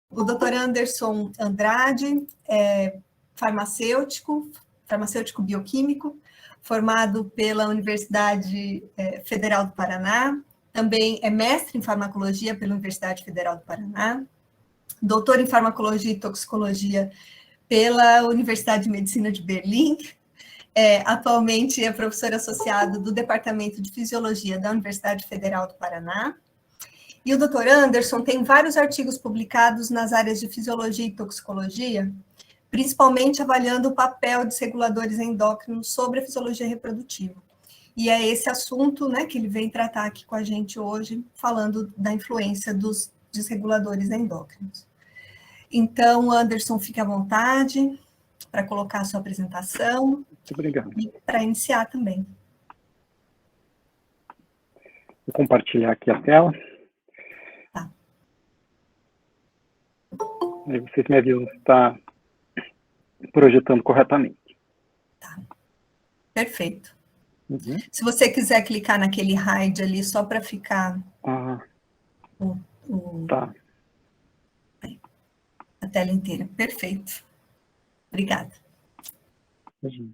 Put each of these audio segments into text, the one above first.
O Dr. Anderson Andrade é farmacêutico bioquímico, formado pela Universidade Federal do Paraná, também é mestre em farmacologia pela Universidade Federal do Paraná, doutor em farmacologia e toxicologia pela Universidade de Medicina de Berlim, atualmente é professor associado do Departamento de Fisiologia da Universidade Federal do Paraná. E o Dr. Anderson tem vários artigos publicados nas áreas de fisiologia e toxicologia, principalmente avaliando o papel dos reguladores endócrinos sobre a fisiologia reprodutiva. E é esse assunto, né, que ele vem tratar aqui com a gente hoje, falando da influência dos desreguladores endócrinos. Então, Anderson, fique à vontade para colocar a sua apresentação. Muito obrigado. E para iniciar também. Vou compartilhar aqui a tela. Tá. Aí vocês me avisam se está projetando corretamente. Tá. Perfeito. Uhum. Se você quiser clicar naquele hide ali, só para ficar tá. A tela inteira. Perfeito. Obrigada. Uhum.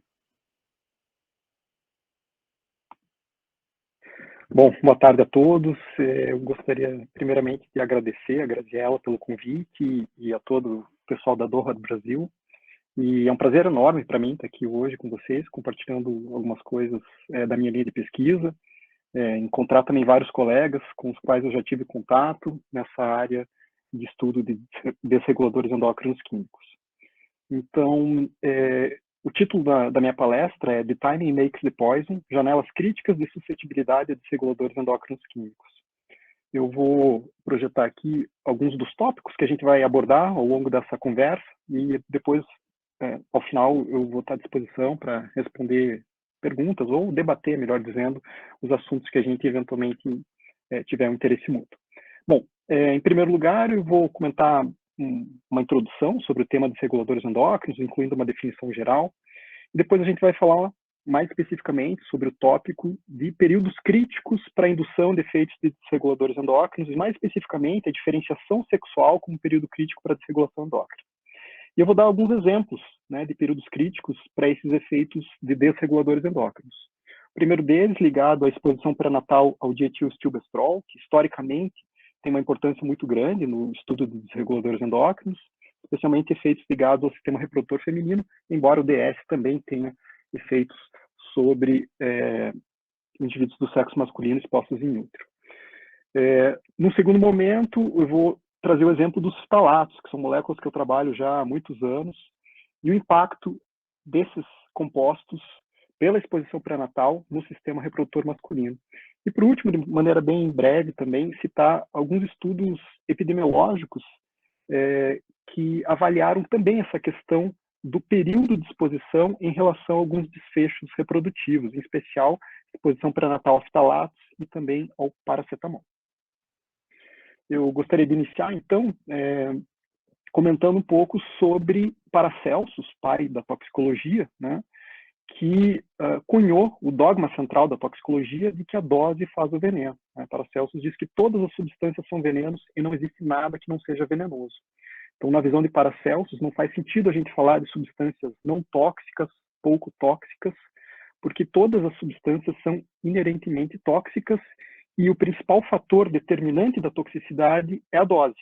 Bom, boa tarde a todos. Eu gostaria, primeiramente, de agradecer a Graziela pelo convite e a todo o pessoal da Doha do Brasil. E é um prazer enorme para mim estar aqui hoje com vocês, compartilhando algumas coisas da minha linha de pesquisa, encontrar também vários colegas com os quais eu já tive contato nessa área de estudo de desreguladores endócrinos químicos. Então, o título da minha palestra é The Timing Makes the Poison, Janelas Críticas de Suscetibilidade a Desreguladores Endócrinos Químicos. Eu vou projetar aqui alguns dos tópicos que a gente vai abordar ao longo dessa conversa e depois, ao final, eu vou estar à disposição para responder perguntas ou debater, melhor dizendo, os assuntos que a gente eventualmente tiver um interesse mútuo. Bom, em primeiro lugar, eu vou comentar uma introdução sobre o tema dos reguladores endócrinos, incluindo uma definição geral. E depois a gente vai falar mais especificamente sobre o tópico de períodos críticos para a indução de efeitos de desreguladores endócrinos, e mais especificamente a diferenciação sexual como período crítico para a desregulação endócrina. E eu vou dar alguns exemplos, né, de períodos críticos para esses efeitos de desreguladores endócrinos. O primeiro deles, ligado à exposição pré-natal ao dietilstilbestrol, que historicamente tem uma importância muito grande no estudo de desreguladores endócrinos, especialmente efeitos ligados ao sistema reprodutor feminino, embora o DS também tenha efeitos sobre indivíduos do sexo masculino expostos in utero. No segundo momento, eu vou trazer o exemplo dos ftalatos, que são moléculas que eu trabalho já há muitos anos, e o impacto desses compostos pela exposição pré-natal no sistema reprodutor masculino. E, por último, de maneira bem breve também, citar alguns estudos epidemiológicos que avaliaram também essa questão do período de exposição em relação a alguns desfechos reprodutivos, em especial exposição pré-natal a ftalatos e também ao paracetamol. Eu gostaria de iniciar, então, comentando um pouco sobre Paracelsus, pai da toxicologia, né, que cunhou o dogma central da toxicologia de que a dose faz o veneno. Né? Paracelsus diz que todas as substâncias são venenos e não existe nada que não seja venenoso. Então, na visão de Paracelsus, não faz sentido a gente falar de substâncias não tóxicas, pouco tóxicas, porque todas as substâncias são inerentemente tóxicas e o principal fator determinante da toxicidade é a dose.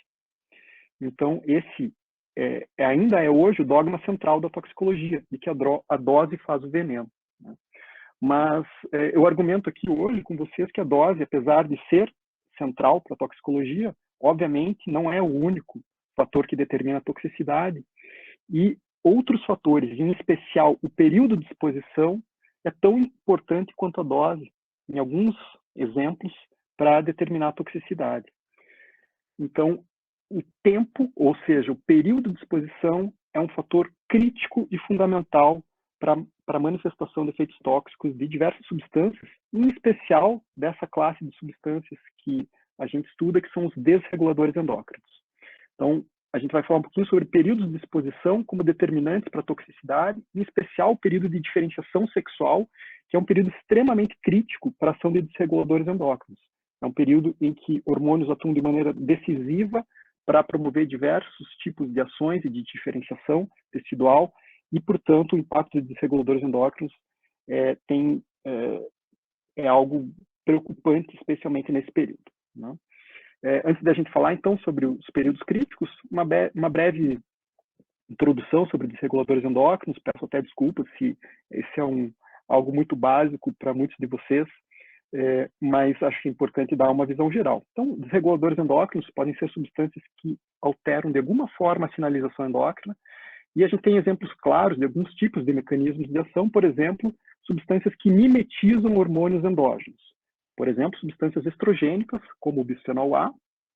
Então, esse ainda é hoje o dogma central da toxicologia, de que a dose faz o veneno. Né? Mas eu argumento aqui hoje com vocês que a dose, apesar de ser central para a toxicologia, obviamente não é o único fator que determina a toxicidade, e outros fatores, em especial o período de exposição, é tão importante quanto a dose, em alguns exemplos, para determinar a toxicidade. Então, o tempo, ou seja, o período de exposição, é um fator crítico e fundamental para a manifestação de efeitos tóxicos de diversas substâncias, em especial dessa classe de substâncias que a gente estuda, que são os desreguladores endócrinos. Então, a gente vai falar um pouquinho sobre períodos de exposição como determinantes para a toxicidade, em especial o período de diferenciação sexual, que é um período extremamente crítico para a ação de desreguladores endócrinos. É um período em que hormônios atuam de maneira decisiva para promover diversos tipos de ações e de diferenciação tecidual e, portanto, o impacto de desreguladores endócrinos é algo preocupante, especialmente nesse período, né? Antes da gente falar, então, sobre os períodos críticos, uma breve introdução sobre desreguladores endócrinos. Peço até desculpas se esse é algo muito básico para muitos de vocês, mas acho que é importante dar uma visão geral. Então, desreguladores endócrinos podem ser substâncias que alteram de alguma forma a sinalização endócrina, e a gente tem exemplos claros de alguns tipos de mecanismos de ação, por exemplo, substâncias que mimetizam hormônios endógenos. Por exemplo, substâncias estrogênicas, como o bisfenol A,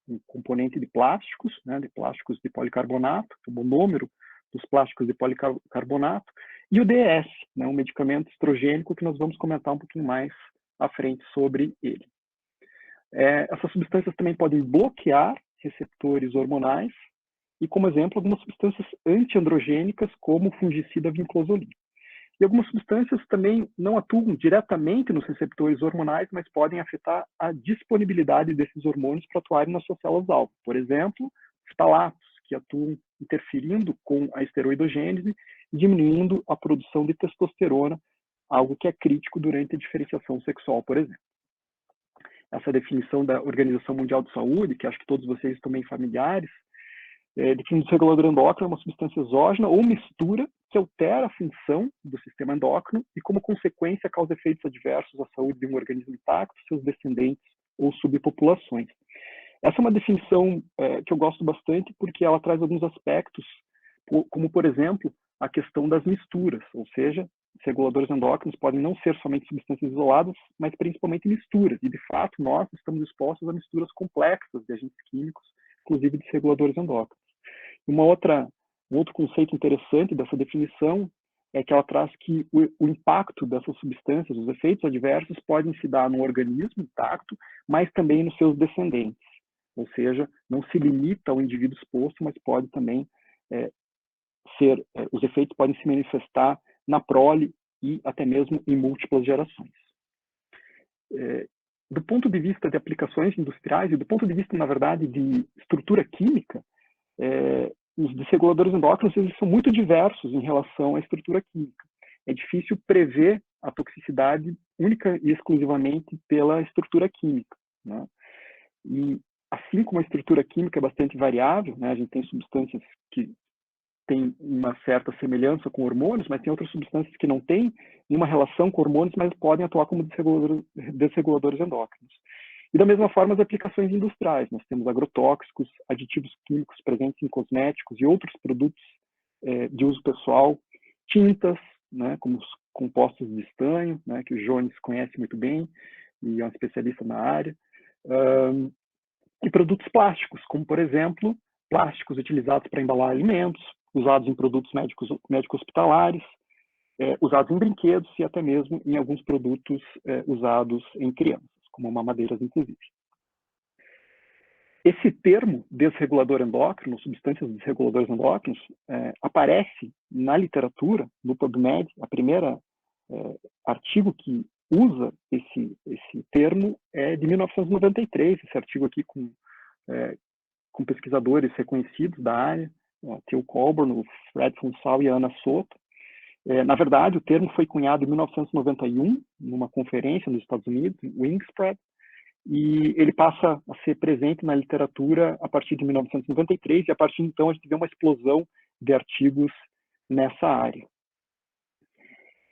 um componente de plásticos, né, de plásticos de policarbonato, o monômero dos plásticos de policarbonato, e o DES, né, um medicamento estrogênico que nós vamos comentar um pouquinho mais à frente sobre ele. Essas substâncias também podem bloquear receptores hormonais, e como exemplo, algumas substâncias antiandrogênicas, como o fungicida vinclozolina. E algumas substâncias também não atuam diretamente nos receptores hormonais, mas podem afetar a disponibilidade desses hormônios para atuarem nas suas células-alvo. Por exemplo, ftalatos, que atuam interferindo com a esteroidogênese, diminuindo a produção de testosterona, algo que é crítico durante a diferenciação sexual, por exemplo. Essa definição da Organização Mundial de Saúde, que acho que todos vocês estão bem familiares, define o desregulador endócrino uma substância exógena ou mistura que altera a função do sistema endócrino e, como consequência, causa efeitos adversos à saúde de um organismo intacto, seus descendentes ou subpopulações. Essa é uma definição que eu gosto bastante porque ela traz alguns aspectos, como, por exemplo, a questão das misturas, ou seja, os reguladores endócrinos podem não ser somente substâncias isoladas, mas principalmente misturas. E, de fato, nós estamos expostos a misturas complexas de agentes químicos, inclusive de reguladores endócrinos. Um outro conceito interessante dessa definição é que ela traz que o impacto dessas substâncias, os efeitos adversos, podem se dar no organismo intacto, mas também nos seus descendentes. Ou seja, não se limita ao indivíduo exposto, mas pode também os efeitos podem se manifestar na prole e até mesmo em múltiplas gerações. Do ponto de vista de aplicações industriais e do ponto de vista, na verdade, de estrutura química, os desreguladores endócrinos eles são muito diversos em relação à estrutura química. É difícil prever a toxicidade única e exclusivamente pela estrutura química, né? E assim como a estrutura química é bastante variável, né, a gente tem substâncias que têm uma certa semelhança com hormônios, mas tem outras substâncias que não têm nenhuma relação com hormônios, mas podem atuar como desreguladores endócrinos. E da mesma forma as aplicações industriais. Nós temos agrotóxicos, aditivos químicos presentes em cosméticos e outros produtos de uso pessoal, tintas, né, como os compostos de estanho, né, que o Jones conhece muito bem e é um especialista na área, e produtos plásticos, como, por exemplo, plásticos utilizados para embalar alimentos, usados em produtos médico-hospitalares, usados em brinquedos e até mesmo em alguns produtos usados em crianças, como mamadeiras, inclusive. Esse termo desregulador endócrino, substâncias desreguladores endócrinos, aparece na literatura, no PubMed, a primeira artigo que usa esse termo é de 1993, esse artigo aqui com pesquisadores reconhecidos da área, o Theo Colburn, o Fred Fonsal e a Ana Soto. Na verdade, o termo foi cunhado em 1991, numa conferência nos Estados Unidos, Wingspread, e ele passa a ser presente na literatura a partir de 1993, e a partir de então a gente vê uma explosão de artigos nessa área.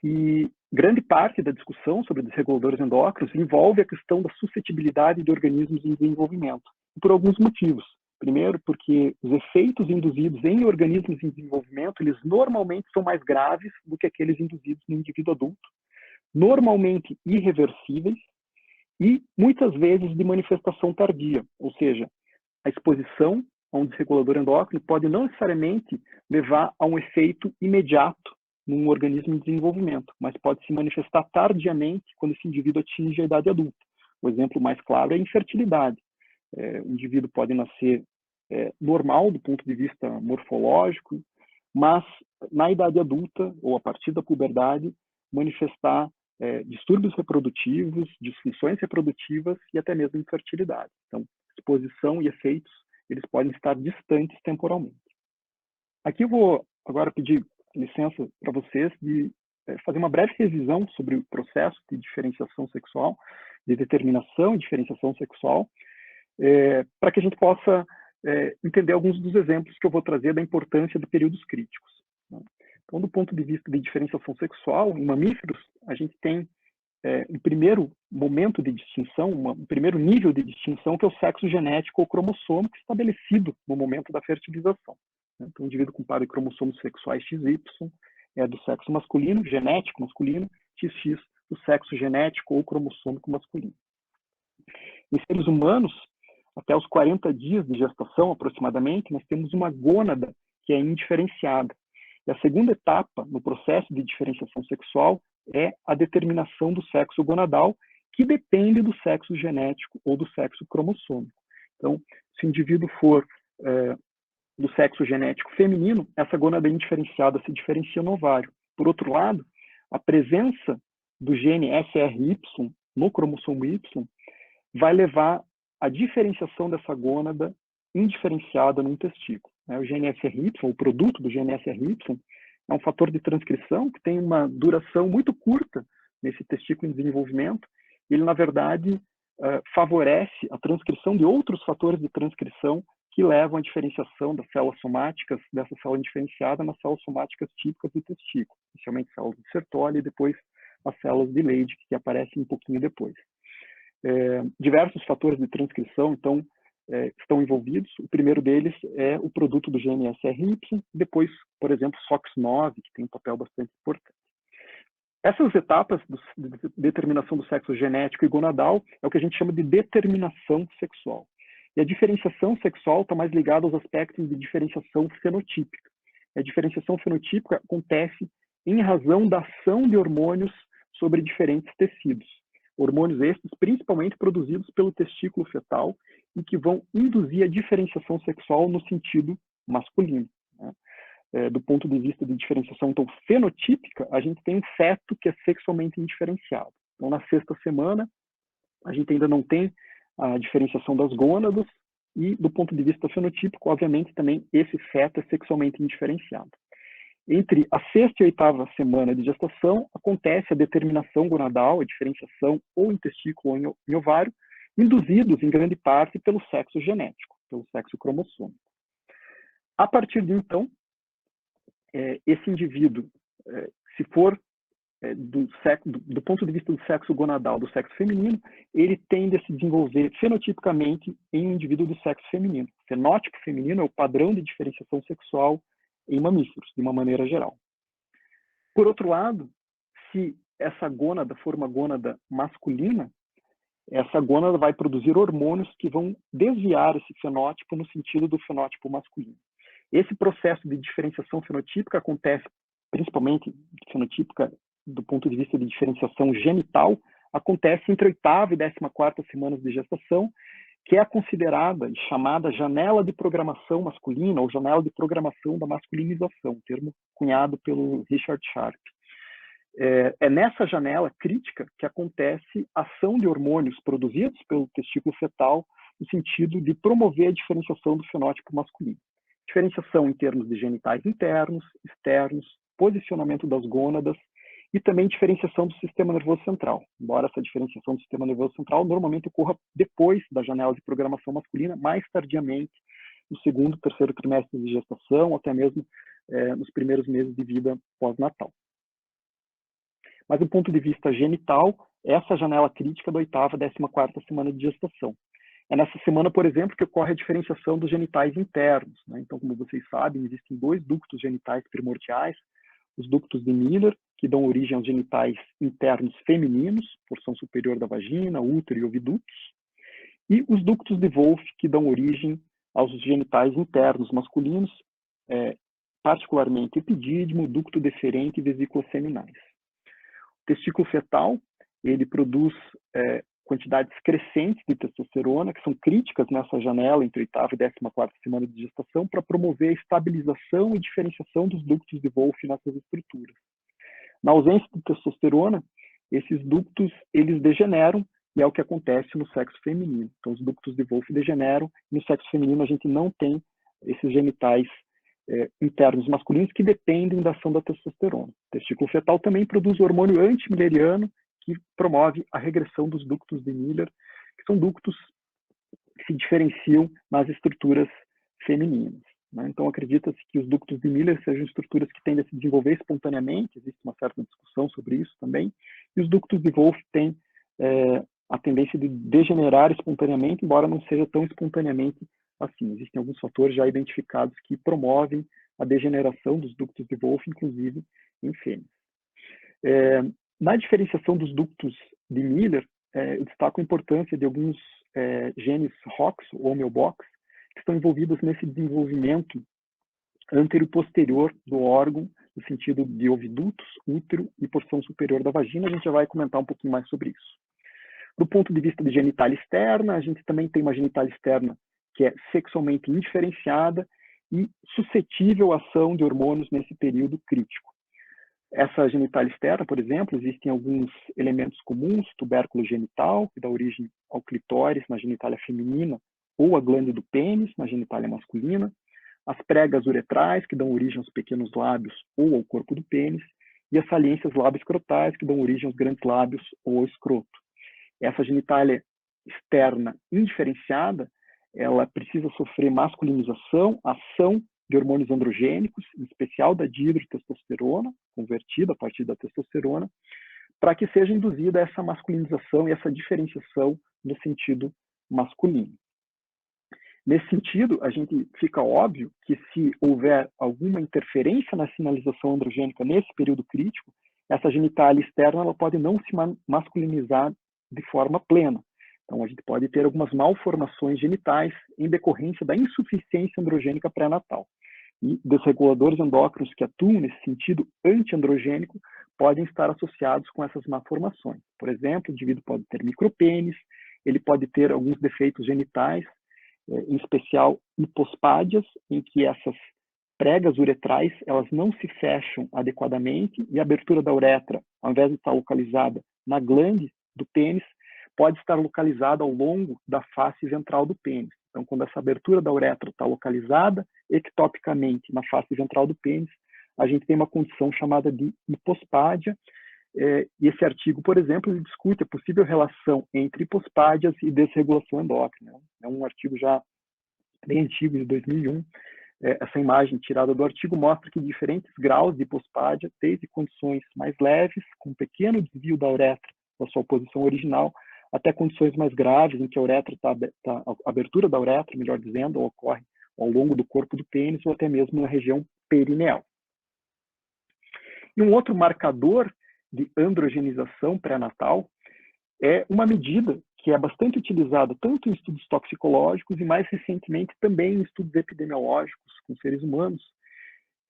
E grande parte da discussão sobre desreguladores endócrinos envolve a questão da suscetibilidade de organismos em desenvolvimento, por alguns motivos. Primeiro, porque os efeitos induzidos em organismos em desenvolvimento, eles normalmente são mais graves do que aqueles induzidos no indivíduo adulto, normalmente irreversíveis e muitas vezes de manifestação tardia, ou seja, a exposição a um desregulador endócrino pode não necessariamente levar a um efeito imediato num organismo em desenvolvimento, mas pode se manifestar tardiamente quando esse indivíduo atinge a idade adulta. O exemplo mais claro é a infertilidade. O indivíduo pode nascer normal do ponto de vista morfológico, mas na idade adulta ou a partir da puberdade manifestar distúrbios reprodutivos, disfunções reprodutivas e até mesmo infertilidade. Então, exposição e efeitos eles podem estar distantes temporalmente. Aqui eu vou agora pedir licença para vocês de fazer uma breve revisão sobre o processo de diferenciação sexual, de determinação e diferenciação sexual, para que a gente possa entender alguns dos exemplos que eu vou trazer da importância de períodos críticos. Então, do ponto de vista de diferenciação sexual, em mamíferos, a gente tem um primeiro momento de distinção, um primeiro nível de distinção, que é o sexo genético ou cromossômico estabelecido no momento da fertilização. Então, o indivíduo com par de cromossomos sexuais XY é do sexo masculino, genético masculino, XX do sexo genético ou cromossômico masculino. Em seres humanos, até os 40 dias de gestação, aproximadamente, nós temos uma gônada que é indiferenciada. E a segunda etapa no processo de diferenciação sexual é a determinação do sexo gonadal, que depende do sexo genético ou do sexo cromossômico. Então, se o indivíduo for do sexo genético feminino, essa gônada indiferenciada se diferencia no ovário. Por outro lado, a presença do gene SRY no cromossomo Y vai levar à diferenciação dessa gônada indiferenciada no testículo. O gene SRY, o produto do gene SRY, é um fator de transcrição que tem uma duração muito curta nesse testículo em desenvolvimento. Ele, na verdade, favorece a transcrição de outros fatores de transcrição que levam à diferenciação das células somáticas, dessa célula indiferenciada, nas células somáticas típicas do testículo, inicialmente células de Sertoli e depois as células de Leydig, que aparecem um pouquinho depois. Diversos fatores de transcrição, então, estão envolvidos. O primeiro deles é o produto do gene SRY, depois, por exemplo, SOX9, que tem um papel bastante importante. Essas etapas de determinação do sexo genético e gonadal é o que a gente chama de determinação sexual. E a diferenciação sexual está mais ligada aos aspectos de diferenciação fenotípica. A diferenciação fenotípica acontece em razão da ação de hormônios sobre diferentes tecidos. Hormônios estes principalmente produzidos pelo testículo fetal e que vão induzir a diferenciação sexual no sentido masculino. Do ponto de vista de diferenciação então, fenotípica, a gente tem um feto que é sexualmente indiferenciado. Então, na 6ª semana, a gente ainda não tem a diferenciação das gônadas e, do ponto de vista fenotípico, obviamente, também esse feto é sexualmente indiferenciado. Entre a 6ª e 8ª semana de gestação, acontece a determinação gonadal, a diferenciação ou em testículo ou em ovário, induzidos em grande parte pelo sexo genético, pelo sexo cromossômico. A partir de então, esse indivíduo, se for do ponto de vista do sexo gonadal, do sexo feminino, ele tende a se desenvolver fenotipicamente em um indivíduo do sexo feminino. O fenótipo feminino é o padrão de diferenciação sexual em mamíferos, de uma maneira geral. Por outro lado, se essa gônada for uma gônada masculina, essa gônada vai produzir hormônios que vão desviar esse fenótipo no sentido do fenótipo masculino. Esse processo de diferenciação fenotípica acontece, principalmente fenotípica do ponto de vista de diferenciação genital, acontece entre a 8ª e 14ª semanas de gestação, que é considerada e chamada janela de programação masculina ou janela de programação da masculinização, termo cunhado pelo Richard Sharp. É nessa janela crítica que acontece a ação de hormônios produzidos pelo testículo fetal no sentido de promover a diferenciação do fenótipo masculino. Diferenciação em termos de genitais internos, externos, posicionamento das gônadas e também diferenciação do sistema nervoso central. Embora essa diferenciação do sistema nervoso central normalmente ocorra depois da janela de programação masculina, mais tardiamente, no 2º, 3º trimestre de gestação, ou até mesmo nos primeiros meses de vida pós-natal. Mas do ponto de vista genital, essa janela crítica da 8ª, 14ª semana de gestação. É nessa semana, por exemplo, que ocorre a diferenciação dos genitais internos. Então, como vocês sabem, existem 2 ductos genitais primordiais, os ductos de Miller, que dão origem aos genitais internos femininos, porção superior da vagina, útero e ovidutos, e os ductos de Wolff, que dão origem aos genitais internos masculinos, particularmente epidídimo, ducto deferente e vesículas seminais. O testículo fetal, ele produz quantidades crescentes de testosterona, que são críticas nessa janela entre a 8ª e 14ª semana de gestação, para promover a estabilização e diferenciação dos ductos de Wolff nessas estruturas. Na ausência de testosterona, esses ductos eles degeneram e é o que acontece no sexo feminino. Então, os ductos de Wolff degeneram, e no sexo feminino a gente não tem esses genitais internos masculinos que dependem da ação da testosterona. O testículo fetal também produz o hormônio antimilleriano, que promove a regressão dos ductos de Miller, que são ductos que se diferenciam nas estruturas femininas. Né? Então, acredita-se que os ductos de Miller sejam estruturas que tendem a se desenvolver espontaneamente, existe uma certa discussão sobre isso também, e os ductos de Wolff têm a tendência de degenerar espontaneamente, embora não seja tão espontaneamente assim. Existem alguns fatores já identificados que promovem a degeneração dos ductos de Wolff, inclusive em fêmeas. Na diferenciação dos ductos de Miller, eu destaco a importância de alguns genes ROX ou homeobox, que estão envolvidos nesse desenvolvimento anterior-posterior do órgão, no sentido de ovidutos, útero e porção superior da vagina. A gente já vai comentar um pouquinho mais sobre isso. Do ponto de vista de genitália externa, a gente também tem uma genitália externa que é sexualmente indiferenciada e suscetível à ação de hormônios nesse período crítico. Essa genitália externa, por exemplo, existem alguns elementos comuns: tubérculo genital, que dá origem ao clitóris na genitália feminina, ou a glândula do pênis na genitália masculina, as pregas uretrais, que dão origem aos pequenos lábios ou ao corpo do pênis, e as saliências lábio-escrotais, que dão origem aos grandes lábios ou ao escroto. Essa genitália externa indiferenciada, ela precisa sofrer masculinização, ação de hormônios androgênicos, em especial da dihidrotestosterona, convertida a partir da testosterona, para que seja induzida essa masculinização e essa diferenciação no sentido masculino. Nesse sentido, a gente fica óbvio que se houver alguma interferência na sinalização androgênica nesse período crítico, essa genitália externa ela pode não se masculinizar de forma plena. Então, a gente pode ter algumas malformações genitais em decorrência da insuficiência androgênica pré-natal. E desreguladores endócrinos que atuam nesse sentido antiandrogênico podem estar associados com essas malformações. Por exemplo, o indivíduo pode ter micropênis, ele pode ter alguns defeitos genitais, em especial hipospádias, em que essas pregas uretrais elas não se fecham adequadamente e a abertura da uretra, ao invés de estar localizada na glande do pênis, pode estar localizada ao longo da face ventral do pênis. Então, quando essa abertura da uretra está localizada ectopicamente na face ventral do pênis, a gente tem uma condição chamada de hipospádia. E esse artigo, por exemplo, ele discute a possível relação entre hipospádias e desregulação endócrina. É um artigo já bem antigo, de 2001. Essa imagem tirada do artigo mostra que diferentes graus de hipospádia, desde condições mais leves, com um pequeno desvio da uretra da sua posição original, até condições mais graves, em que a uretra a abertura da uretra, melhor dizendo, ocorre ao longo do corpo do pênis ou até mesmo na região perineal. E um outro marcador de androgenização pré-natal é uma medida que é bastante utilizada tanto em estudos toxicológicos e mais recentemente também em estudos epidemiológicos com seres humanos,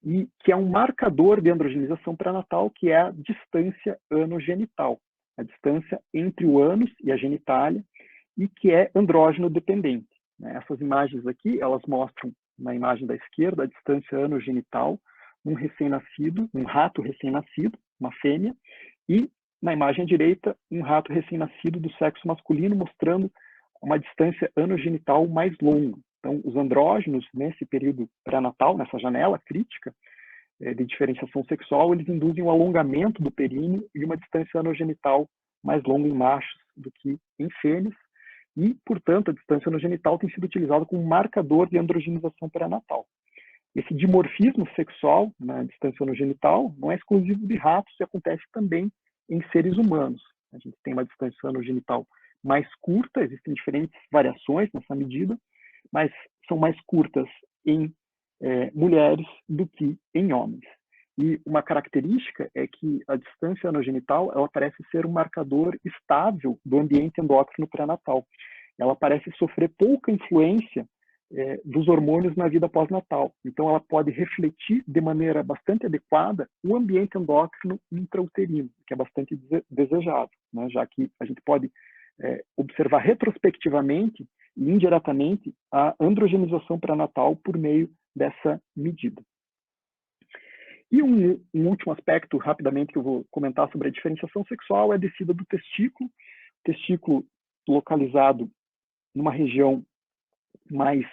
e que é um marcador de androgenização pré-natal, que é a distância anogenital, a distância entre o ânus e a genitália, e que é andrógeno dependente. Essas imagens aqui, elas mostram, na imagem da esquerda, a distância anogenital, um recém-nascido, um rato recém-nascido, uma fêmea, e na imagem à direita, um rato recém-nascido do sexo masculino, mostrando uma distância anogenital mais longa. Então, os andrógenos, nesse período pré-natal, nessa janela crítica de diferenciação sexual, eles induzem o alongamento do períneo e uma distância anogenital mais longa em machos do que em fêmeas, e, portanto, a distância anogenital tem sido utilizada como marcador de androgenização pré-natal. Esse dimorfismo sexual na distância anogenital não é exclusivo de ratos e acontece também em seres humanos. A gente tem uma distância anogenital mais curta, existem diferentes variações nessa medida, mas são mais curtas em mulheres do que em homens. E uma característica é que a distância anogenital ela parece ser um marcador estável do ambiente endócrino pré-natal. Ela parece sofrer pouca influência dos hormônios na vida pós-natal. Então, ela pode refletir de maneira bastante adequada o ambiente endócrino intrauterino, que é bastante desejado, né? Já que a gente pode observar retrospectivamente e indiretamente a androgenização pré-natal por meio dessa medida. E um último aspecto, rapidamente, que eu vou comentar sobre a diferenciação sexual é a descida do testículo. O testículo localizado numa região mais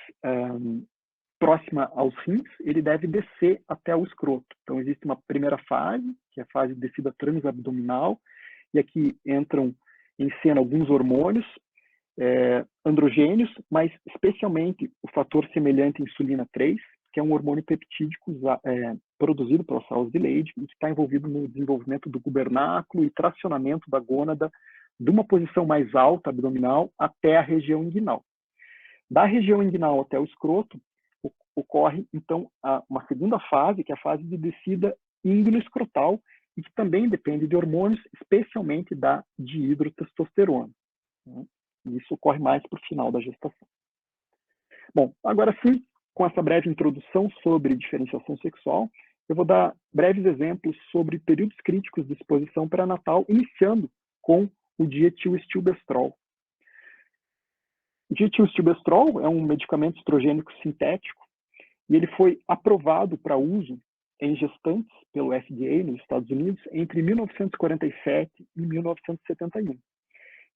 próxima aos rins, ele deve descer até o escroto. Então, existe uma primeira fase, que é a fase de descida transabdominal, e aqui entram em cena alguns hormônios, androgênios, mas especialmente o fator semelhante à insulina 3, que é um hormônio peptídico produzido pelas células de Leydig e que está envolvido no desenvolvimento do gubernáculo e tracionamento da gônada de uma posição mais alta abdominal até a região inguinal. Da região inguinal até o escroto, ocorre, então, uma segunda fase, que é a fase de descida ínguino-escrotal, e que também depende de hormônios, especialmente da dihidrotestosterona. Isso ocorre mais para o final da gestação. Bom, agora sim, com essa breve introdução sobre diferenciação sexual, eu vou dar breves exemplos sobre períodos críticos de exposição pré-natal, iniciando com o dietilestilbestrol. O dietilestilbestrol é um medicamento estrogênico sintético e ele foi aprovado para uso em gestantes pelo FDA nos Estados Unidos entre 1947 e 1971.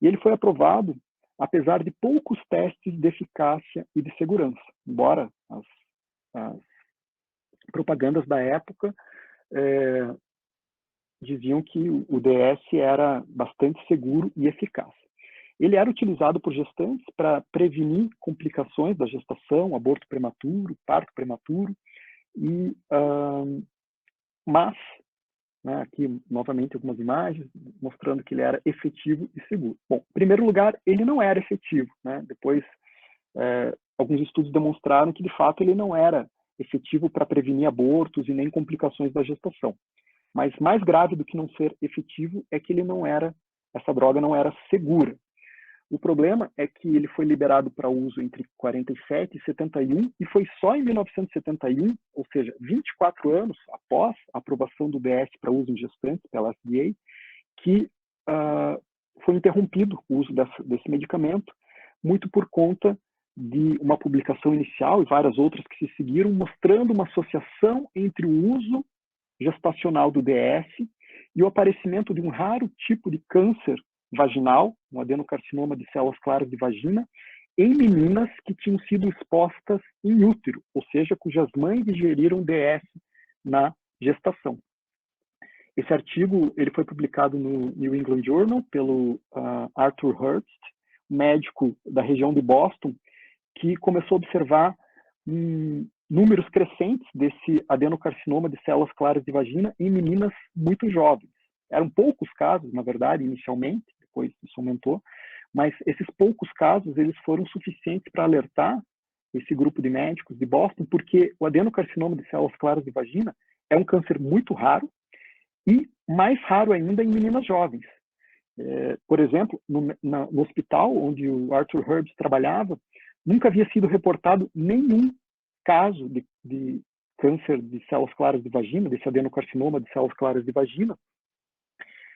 E ele foi aprovado apesar de poucos testes de eficácia e de segurança, embora as propagandas da época diziam que o DS era bastante seguro e eficaz. Ele era utilizado por gestantes para prevenir complicações da gestação, aborto prematuro, parto prematuro, mas, né, aqui novamente algumas imagens mostrando que ele era efetivo e seguro. Bom, em primeiro lugar, ele não era efetivo, né? Depois, alguns estudos demonstraram que, de fato, ele não era efetivo para prevenir abortos e nem complicações da gestação. Mas mais grave do que não ser efetivo é que essa droga não era segura. O problema é que ele foi liberado para uso entre 47 e 71 e foi só em 1971, ou seja, 24 anos após a aprovação do DS para uso em gestantes pela FDA, que foi interrompido o uso desse medicamento, muito por conta de uma publicação inicial e várias outras que se seguiram, mostrando uma associação entre o uso gestacional do DS e o aparecimento de um raro tipo de câncer vaginal, um adenocarcinoma de células claras de vagina, em meninas que tinham sido expostas em útero, ou seja, cujas mães ingeriram DS na gestação. Esse artigo ele foi publicado no New England Journal pelo Arthur Hurst, médico da região de Boston, que começou a observar números crescentes desse adenocarcinoma de células claras de vagina em meninas muito jovens. Eram poucos casos, na verdade, inicialmente, depois isso aumentou, mas esses poucos casos eles foram suficientes para alertar esse grupo de médicos de Boston, porque o adenocarcinoma de células claras de vagina é um câncer muito raro e mais raro ainda em meninas jovens. Por exemplo, no hospital onde o Arthur Hurst trabalhava, nunca havia sido reportado nenhum caso de câncer de células claras de vagina, desse adenocarcinoma de células claras de vagina.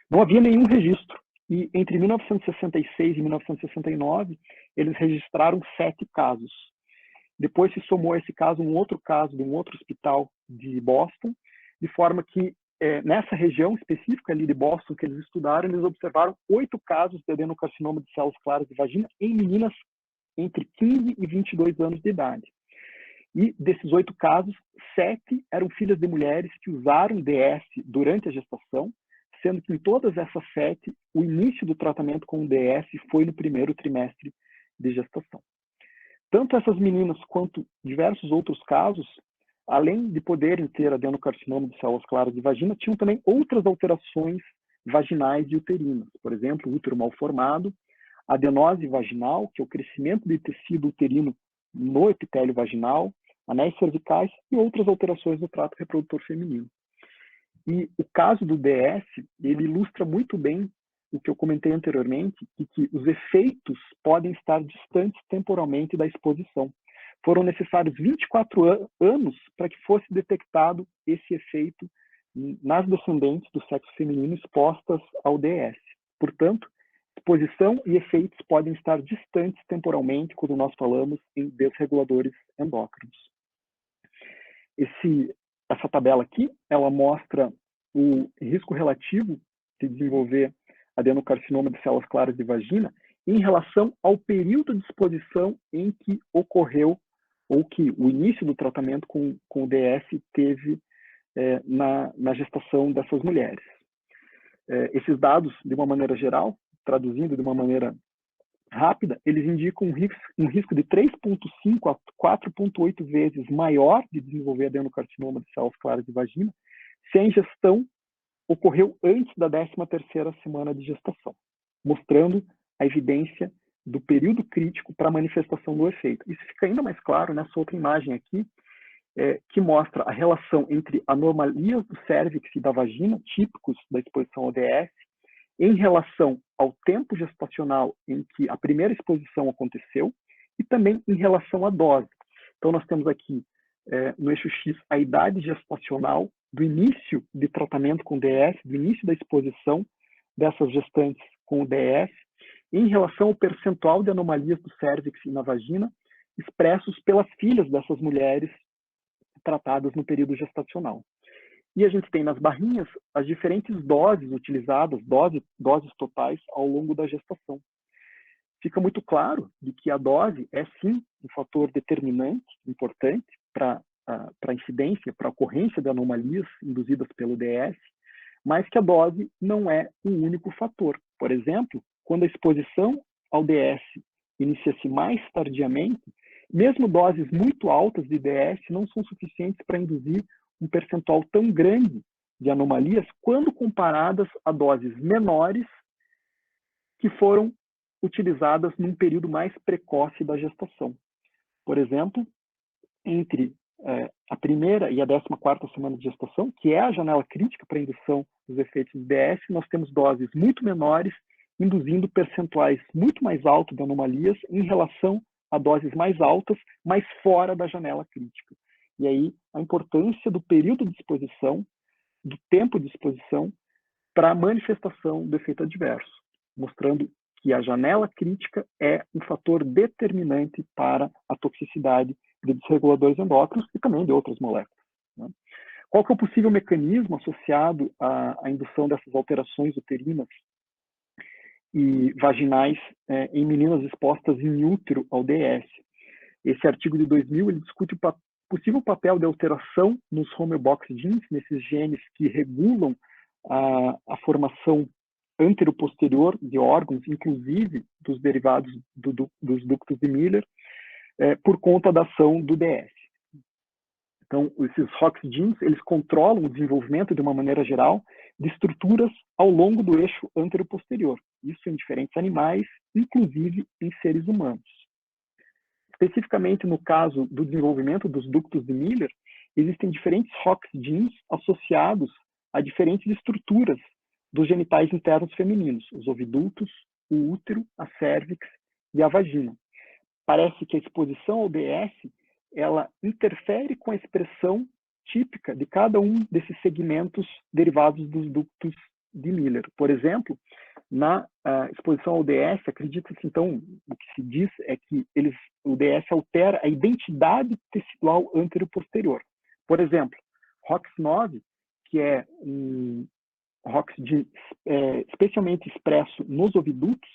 Não havia nenhum registro. E entre 1966 e 1969, eles registraram 7 casos. Depois se somou a esse caso um outro caso de um outro hospital de Boston, de forma que nessa região específica ali de Boston que eles estudaram, eles observaram 8 casos de adenocarcinoma de células claras de vagina em meninas entre 15 e 22 anos de idade. E desses 8 casos, 7 eram filhas de mulheres que usaram DS durante a gestação, sendo que em todas essas 7, o início do tratamento com o DS foi no primeiro trimestre de gestação. Tanto essas meninas quanto diversos outros casos, além de poderem ter adenocarcinoma de células claras de vagina, tinham também outras alterações vaginais e uterinas. Por exemplo, útero mal formado, adenose vaginal, que é o crescimento de tecido uterino no epitélio vaginal, anéis cervicais e outras alterações no trato reprodutor feminino. E o caso do DS, ele ilustra muito bem o que eu comentei anteriormente, e que os efeitos podem estar distantes temporalmente da exposição. Foram necessários 24 anos para que fosse detectado esse efeito nas descendentes do sexo feminino expostas ao DS. Portanto, exposição e efeitos podem estar distantes temporalmente quando nós falamos em desreguladores endócrinos. Essa tabela aqui, ela mostra o risco relativo de desenvolver adenocarcinoma de células claras de vagina em relação ao período de exposição em que ocorreu, ou que o início do tratamento com o DS teve na gestação dessas mulheres. Esses dados, de uma maneira geral, traduzindo de uma maneira rápida, eles indicam um risco de 3,5 a 4,8 vezes maior de desenvolver adenocarcinoma de células claras de vagina se a ingestão ocorreu antes da 13ª semana de gestação, mostrando a evidência do período crítico para a manifestação do efeito. Isso fica ainda mais claro nessa outra imagem aqui, que mostra a relação entre anomalias do cérvix e da vagina, típicos da exposição ao DS, em relação ao tempo gestacional em que a primeira exposição aconteceu e também em relação à dose. Então, nós temos aqui, no eixo X, a idade gestacional do início de tratamento com DS, do início da exposição dessas gestantes com o DS, em relação ao percentual de anomalias do cérvix e na vagina, expressos pelas filhas dessas mulheres tratadas no período gestacional. E a gente tem nas barrinhas as diferentes doses utilizadas, doses totais, ao longo da gestação. Fica muito claro de que a dose é, sim, um fator determinante, importante, para a incidência, para a ocorrência de anomalias induzidas pelo DS, mas que a dose não é o único fator. Por exemplo, quando a exposição ao DS inicia-se mais tardiamente, mesmo doses muito altas de DS não são suficientes para induzir um percentual tão grande de anomalias quando comparadas a doses menores que foram utilizadas num período mais precoce da gestação. Por exemplo, entre a primeira e a 14ª semana de gestação, que é a janela crítica para a indução dos efeitos do DS, nós temos doses muito menores, induzindo percentuais muito mais altos de anomalias em relação a doses mais altas, mas fora da janela crítica. E aí, a importância do período de exposição, do tempo de exposição, para a manifestação do efeito adverso, mostrando que a janela crítica é um fator determinante para a toxicidade de desreguladores endócrinos e também de outras moléculas. Né? Qual que é o possível mecanismo associado à indução dessas alterações uterinas e vaginais em meninas expostas in útero ao DS? Esse artigo de 2000 ele discute o possível papel de alteração nos homeobox genes, nesses genes que regulam a formação anteroposterior de órgãos, inclusive dos derivados dos ductos de Miller, por conta da ação do DS. Então, esses ROX genes, eles controlam o desenvolvimento, de uma maneira geral, de estruturas ao longo do eixo anteroposterior. Isso em diferentes animais, inclusive em seres humanos. Especificamente no caso do desenvolvimento dos ductos de Miller, existem diferentes ROX genes associados a diferentes estruturas dos genitais internos femininos, os ovidutos, o útero, a cérvix e a vagina. Parece que a exposição ao DS ela interfere com a expressão típica de cada um desses segmentos derivados dos ductos de Miller. Por exemplo, na exposição ao DS, acredita-se, então, o que se diz é que o DS altera a identidade tecidual anteroposterior. Por exemplo, ROX9, que é um ROX especialmente expresso nos ovidutos,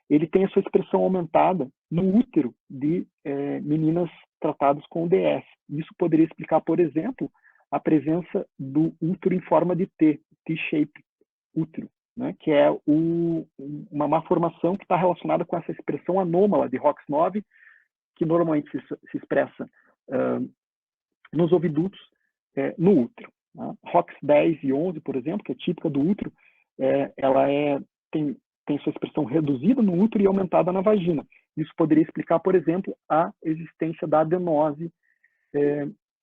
ele tem a sua expressão aumentada no útero de meninas tratadas com o DS. Isso poderia explicar, por exemplo, a presença do útero em forma de T-shape útero, né, que é uma malformação que está relacionada com essa expressão anômala de ROX9, que normalmente se expressa nos ovidutos, no útero. Né? ROX10 e 11, por exemplo, que é típica do útero, ela tem sua expressão reduzida no útero e aumentada na vagina. Isso poderia explicar, por exemplo, a existência da adenose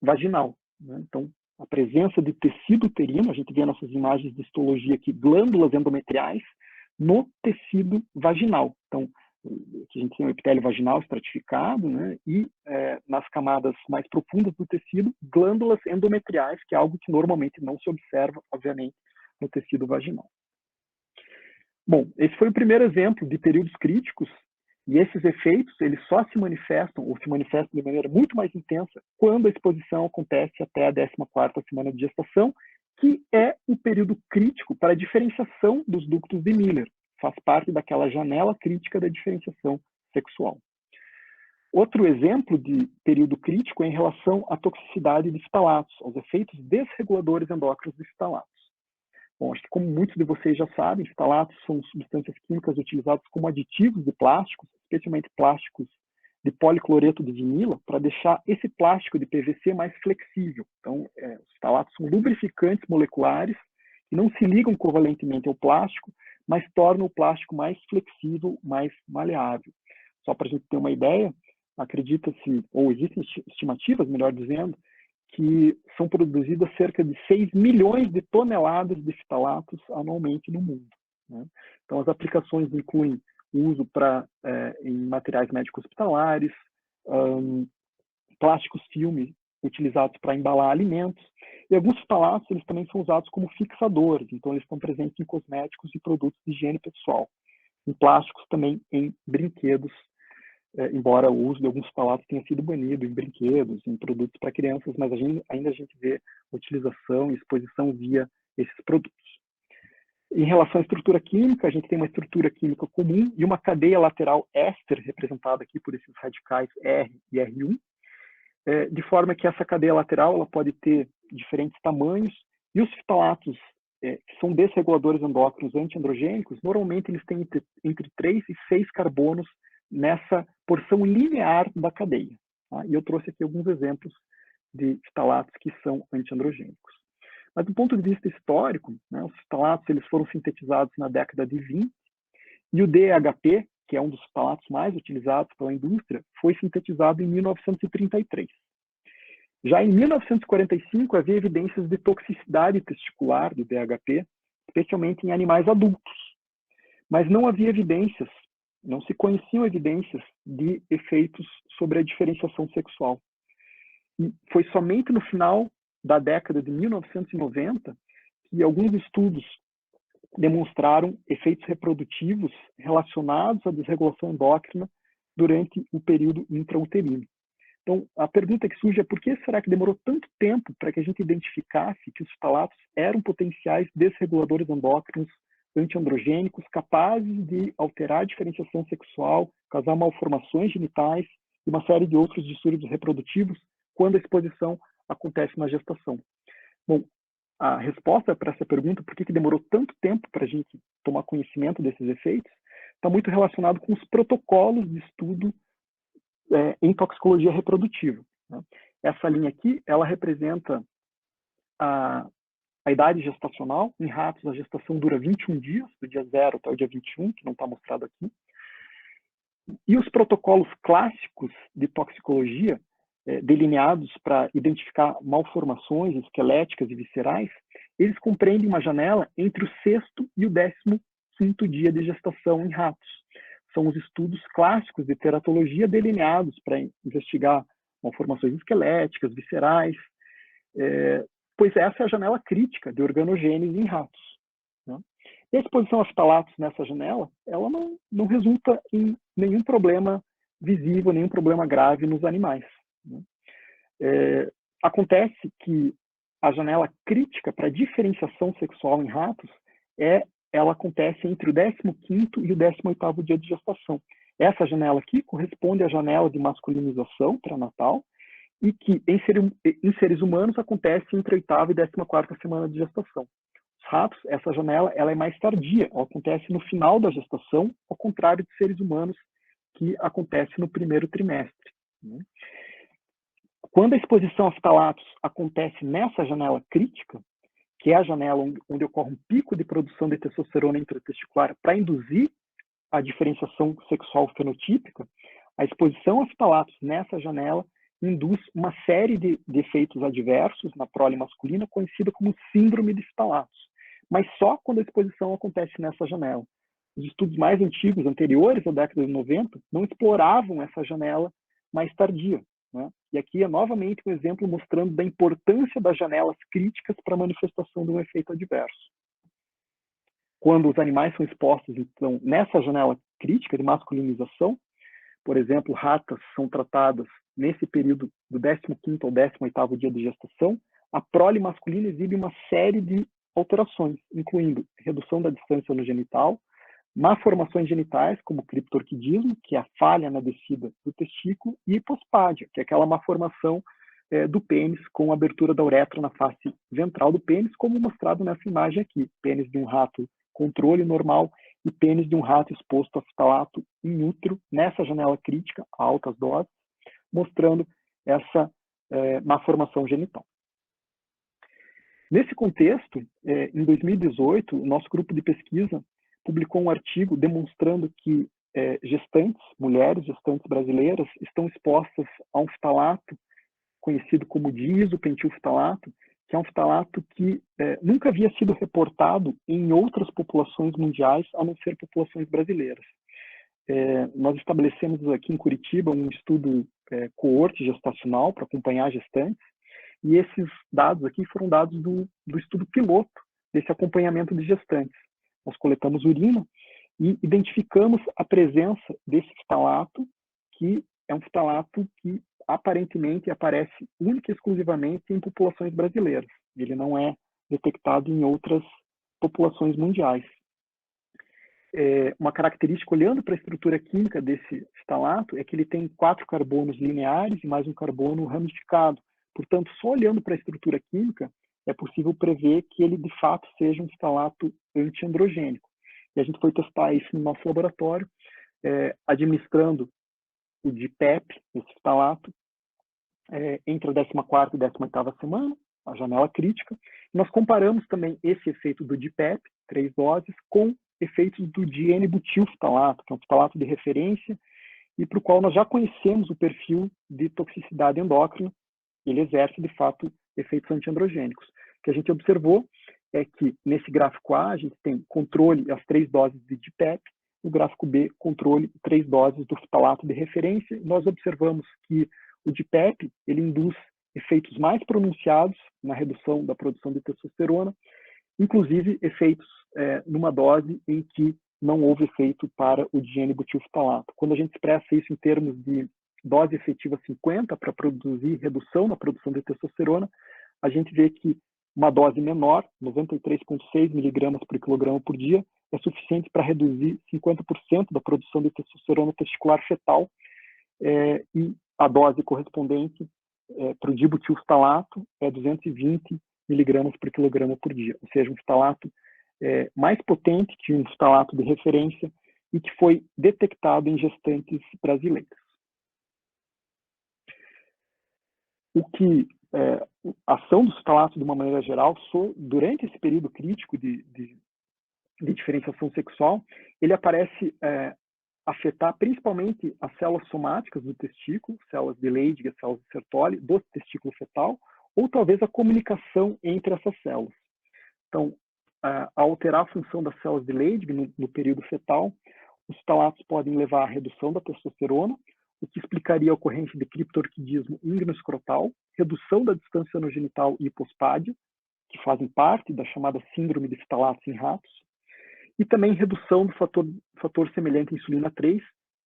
vaginal. Né? Então, a presença de tecido uterino, a gente vê nessas imagens de histologia aqui, glândulas endometriais no tecido vaginal. Então, aqui a gente tem o epitélio vaginal estratificado, né? E nas camadas mais profundas do tecido, glândulas endometriais, que é algo que normalmente não se observa, obviamente, no tecido vaginal. Bom, esse foi o primeiro exemplo de períodos críticos, e esses efeitos eles só se manifestam, ou se manifestam de maneira muito mais intensa, quando a exposição acontece até a 14ª semana de gestação, que é o período crítico para a diferenciação dos ductos de Miller. faz parte daquela janela crítica da diferenciação sexual. Outro exemplo de período crítico é em relação à toxicidade de fitalatos, aos efeitos desreguladores endócrinos de fitalatos. Bom, acho que como muitos de vocês já sabem, fitalatos são substâncias químicas utilizadas como aditivos de plásticos, especialmente plásticos de policloreto de vinila, para deixar esse plástico de PVC mais flexível. Então, os fitalatos são lubrificantes moleculares que não se ligam covalentemente ao plástico, mas tornam o plástico mais flexível, mais maleável. Só para a gente ter uma ideia, acredita-se, ou existem estimativas, melhor dizendo, que são produzidas cerca de 6 milhões de toneladas de fitalatos anualmente no mundo, né? Então, as aplicações incluem o uso em materiais médicos hospitalares, plásticos filme utilizados para embalar alimentos, e alguns fitalatos eles também são usados como fixadores, então eles estão presentes em cosméticos e produtos de higiene pessoal, em plásticos também em brinquedos, embora o uso de alguns fitalatos tenha sido banido em brinquedos, em produtos para crianças, mas ainda a gente vê utilização e exposição via esses produtos. Em relação à estrutura química, a gente tem uma estrutura química comum e uma cadeia lateral éster, representada aqui por esses radicais R e R1, de forma que essa cadeia lateral ela pode ter diferentes tamanhos, e os fitalatos, que são desreguladores endócrinos antiandrogênicos, normalmente eles têm entre 3 e 6 carbonos nessa porção linear da cadeia. Tá? E eu trouxe aqui alguns exemplos de fitalatos que são antiandrogênicos. Mas do ponto de vista histórico, né, os fitalatos eles foram sintetizados na década de 20, e o DHP, que é um dos fitalatos mais utilizados pela indústria, foi sintetizado em 1933. Já em 1945, havia evidências de toxicidade testicular do DHP, especialmente em animais adultos. Mas não havia evidências, não se conheciam evidências de efeitos sobre a diferenciação sexual. E foi somente no final da década de 1990 que alguns estudos demonstraram efeitos reprodutivos relacionados à desregulação endócrina durante o período intrauterino. Então, a pergunta que surge é por que será que demorou tanto tempo para que a gente identificasse que os fitalatos eram potenciais desreguladores endócrinos antiandrogênicos capazes de alterar a diferenciação sexual, causar malformações genitais e uma série de outros distúrbios reprodutivos quando a exposição acontece na gestação? Bom, a resposta para essa pergunta, por que demorou tanto tempo para a gente tomar conhecimento desses efeitos, está muito relacionado com os protocolos de estudo em toxicologia reprodutiva, né? Essa linha aqui, ela representa a idade gestacional. Em ratos, a gestação dura 21 dias, do dia 0 até o dia 21, que não está mostrado aqui. E os protocolos clássicos de toxicologia, delineados para identificar malformações esqueléticas e viscerais, eles compreendem uma janela entre o 6º e o 15º dia de gestação em ratos. São os estudos clássicos de teratologia delineados para investigar malformações esqueléticas, viscerais, pois essa é a janela crítica de organogênese em ratos, né? E a exposição a fitalatos nessa janela, ela não resulta em nenhum problema visível, nenhum problema grave nos animais, né? Acontece que a janela crítica para diferenciação sexual em ratos ela acontece entre o 15º e o 18º dia de gestação. Essa janela aqui corresponde à janela de masculinização pré-natal e que em seres humanos acontece entre a 8ª e 14ª semana de gestação. Os ratos, essa janela ela é mais tardia, ela acontece no final da gestação, ao contrário de seres humanos, que acontece no primeiro trimestre, né? Quando a exposição a fitalatos acontece nessa janela crítica, que é a janela onde ocorre um pico de produção de testosterona intratesticular para induzir a diferenciação sexual fenotípica, a exposição a fitalatos nessa janela induz uma série de efeitos adversos na prole masculina, conhecida como síndrome de fitalatos, mas só quando a exposição acontece nessa janela. Os estudos mais antigos, anteriores à década de 90, não exploravam essa janela mais tardia, né? E aqui é novamente um exemplo mostrando da importância das janelas críticas para a manifestação de um efeito adverso. Quando os animais são expostos, então, nessa janela crítica de masculinização, por exemplo, ratas são tratadas nesse período do 15º ao 18º dia de gestação, a prole masculina exibe uma série de alterações, incluindo redução da distância no genital, malformações genitais, como criptorquidismo, que é a falha na descida do testículo, e hipospádia, que é aquela malformação do pênis com abertura da uretra na face ventral do pênis, como mostrado nessa imagem aqui. Pênis de um rato controle normal e pênis de um rato exposto a ftalato em útero, nessa janela crítica, a altas doses, mostrando essa malformação genital. Nesse contexto, em 2018, o nosso grupo de pesquisa publicou um artigo demonstrando que gestantes, mulheres gestantes brasileiras, estão expostas a um ftalato conhecido como diisopentilftalato, que é um ftalato que nunca havia sido reportado em outras populações mundiais, a não ser populações brasileiras. Nós estabelecemos aqui em Curitiba um estudo coorte gestacional para acompanhar gestantes, e esses dados aqui foram dados do estudo piloto desse acompanhamento de gestantes. Nós coletamos urina e identificamos a presença desse ftalato, que é um ftalato que aparentemente aparece única e exclusivamente em populações brasileiras. Ele não é detectado em outras populações mundiais. Uma característica, olhando para a estrutura química desse ftalato, é que ele tem 4 carbonos lineares e mais um carbono ramificado. Portanto, só olhando para a estrutura química, é possível prever que ele, de fato, seja um ftalato antiandrogênico. E a gente foi testar isso no nosso laboratório, administrando o DPEP, esse ftalato, entre a 14ª e 18ª semana, a janela crítica. Nós comparamos também esse efeito do DPEP, 3 doses, com efeitos do diene-butilftalato, que é um ftalato de referência, e para o qual nós já conhecemos o perfil de toxicidade endócrina. Ele exerce, de fato, efeitos antiandrogênicos. O que a gente observou é que, nesse gráfico A, a gente tem controle, as 3 doses de DPEP, no gráfico B, controle, 3 doses do ftalato de referência. Nós observamos que o DPEP, ele induz efeitos mais pronunciados na redução da produção de testosterona, inclusive efeitos numa dose em que não houve efeito para o diene-butilftalato. Quando a gente expressa isso em termos de dose efetiva 50 para produzir redução na produção de testosterona, a gente vê que uma dose menor, 93,6 miligramas por quilograma por dia, é suficiente para reduzir 50% da produção de testosterona testicular fetal, e a dose correspondente para o dibutilftalato é 220 miligramas por quilograma por dia, ou seja, um ftalato mais potente que um ftalato de referência e que foi detectado em gestantes brasileiras. A ação dos ftalatos, de uma maneira geral, durante esse período crítico de diferenciação sexual, ele aparece afetar principalmente as células somáticas do testículo, células de Leydig, células de Sertoli, do testículo fetal, ou talvez a comunicação entre essas células. Então, ao alterar a função das células de Leydig no período fetal, os ftalatos podem levar à redução da testosterona, o que explicaria a ocorrência de criptorquidismo íngeno-escrotal, redução da distância anogenital e hipospádia, que fazem parte da chamada síndrome de ftalatos em ratos, e também redução do fator semelhante à insulina 3,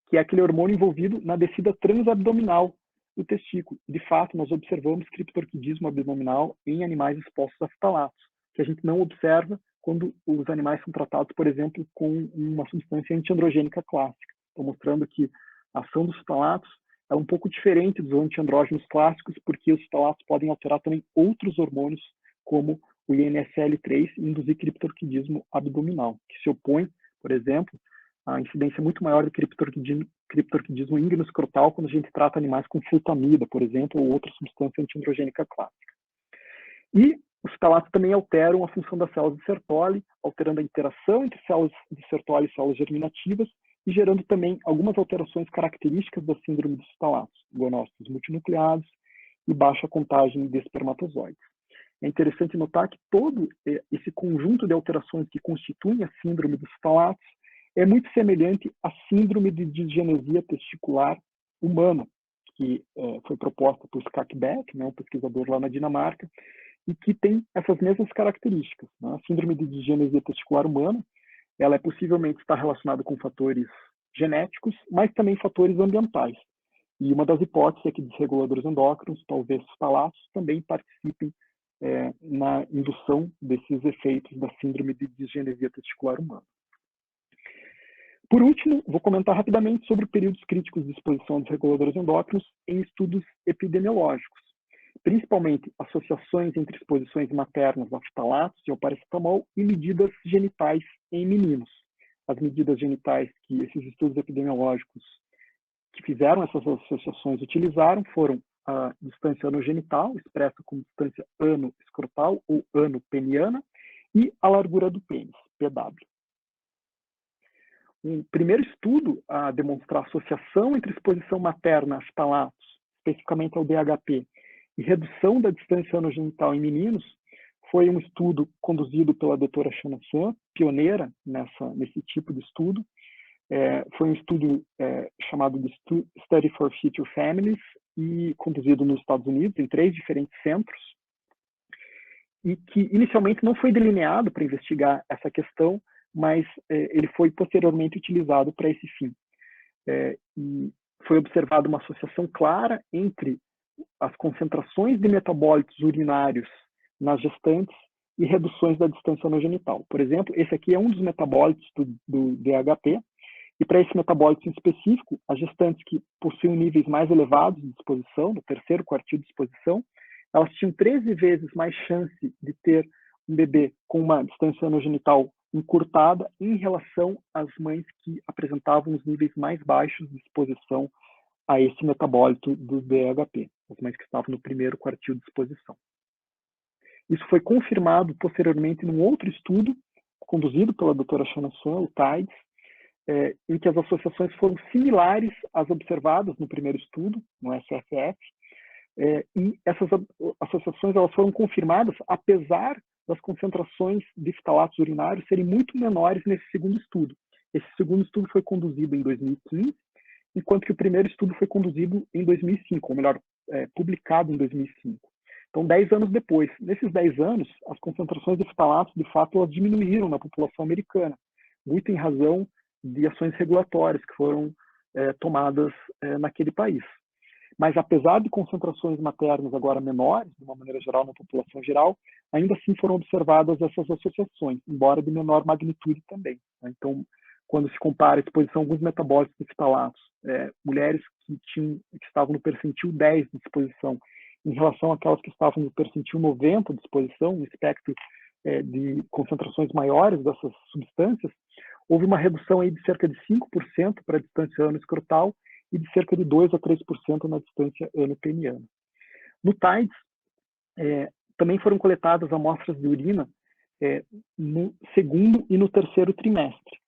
que é aquele hormônio envolvido na descida transabdominal do testículo. De fato, nós observamos criptorquidismo abdominal em animais expostos a ftalatos, que a gente não observa quando os animais são tratados, por exemplo, com uma substância antiandrogênica clássica. Estou mostrando que a ação dos ftalatos é um pouco diferente dos antiandrógenos clássicos, porque os ftalatos podem alterar também outros hormônios, como o INSL3, e induzir criptorquidismo abdominal, que se opõe, por exemplo, à incidência muito maior de criptorquidismo íngeno-escrotal quando a gente trata animais com flutamida, por exemplo, ou outra substância antiandrogênica clássica. E os ftalatos também alteram a função das células de Sertoli, alterando a interação entre células de Sertoli e células germinativas, e gerando também algumas alterações características da síndrome dos ftalatos, gonócitos multinucleados e baixa contagem de espermatozoides. É interessante notar que todo esse conjunto de alterações que constituem a síndrome dos ftalatos é muito semelhante à síndrome de disgenesia testicular humana, que foi proposta por Skakbeck, um pesquisador lá na Dinamarca, e que tem essas mesmas características. A síndrome de disgenesia testicular humana, ela é possivelmente estar relacionada com fatores genéticos, mas também fatores ambientais. E uma das hipóteses é que desreguladores endócrinos, talvez os ftalatos, também participem na indução desses efeitos da síndrome de disgenesia testicular humana. Por último, vou comentar rapidamente sobre períodos críticos de exposição dos reguladores endócrinos em estudos epidemiológicos, principalmente associações entre exposições maternas a ftalatos e ao paracetamol e medidas genitais em meninos. As medidas genitais que esses estudos epidemiológicos que fizeram essas associações utilizaram foram a distância anogenital, expressa como distância ano-escrotal ou ano-peniana, e a largura do pênis, PW. Um primeiro estudo a demonstrar associação entre exposição materna a ftalatos, especificamente ao DHP, e redução da distância anogenital em meninos, foi um estudo conduzido pela doutora Shanna Swan, pioneira nesse tipo de estudo. Foi um estudo chamado de Study for Future Families e conduzido nos Estados Unidos, em 3 diferentes centros, e que inicialmente não foi delineado para investigar essa questão, mas ele foi posteriormente utilizado para esse fim. E foi observada uma associação clara entre as concentrações de metabólitos urinários nas gestantes e reduções da distância anogenital. Por exemplo, esse aqui é um dos metabólitos do DHP, e para esse metabólito em específico, as gestantes que possuem níveis mais elevados de exposição, no terceiro quartil de exposição, elas tinham 13 vezes mais chance de ter um bebê com uma distância anogenital encurtada em relação às mães que apresentavam os níveis mais baixos de exposição a esse metabólito do DHP, as mães que estavam no primeiro quartil de exposição. Isso foi confirmado posteriormente num outro estudo, conduzido pela doutora Shanna Swan, o TIDES, em que as associações foram similares às observadas no primeiro estudo, no SFF, e essas associações elas foram confirmadas apesar das concentrações de ftalatos urinários serem muito menores nesse segundo estudo. Esse segundo estudo foi conduzido em 2015, enquanto que o primeiro estudo foi conduzido em 2005, ou melhor, publicado em 2005. Então, 10 anos depois. Nesses 10 anos, as concentrações de ftalatos, de fato, elas diminuíram na população americana, muito em razão de ações regulatórias que foram tomadas naquele país. Mas, apesar de concentrações maternas agora menores, de uma maneira geral, na população geral, ainda assim foram observadas essas associações, embora de menor magnitude também. Então, quando se compara a exposição a alguns metabólitos de ftalatos, mulheres que estavam no percentil 10 de exposição, em relação àquelas que estavam no percentil 90 de exposição, no espectro de concentrações maiores dessas substâncias, houve uma redução aí de cerca de 5% para a distância ano-escrotal e de cerca de 2 a 3% na distância ano-peniana. No TIDES, também foram coletadas amostras de urina no segundo e no terceiro trimestre.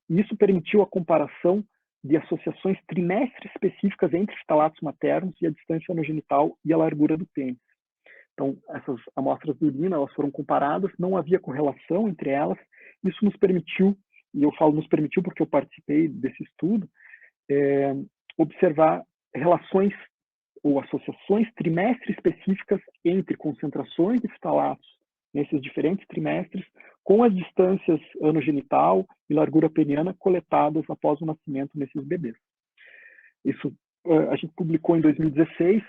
E isso permitiu a comparação de associações trimestre específicas entre ftalatos maternos e a distância anogenital e a largura do pênis. Então, essas amostras de urina elas foram comparadas, não havia correlação entre elas. Isso nos permitiu, e eu falo nos permitiu porque eu participei desse estudo, observar relações ou associações trimestre específicas entre concentrações de ftalatos nesses diferentes trimestres com as distâncias anogenital e largura peniana coletadas após o nascimento nesses bebês. Isso a gente publicou em 2016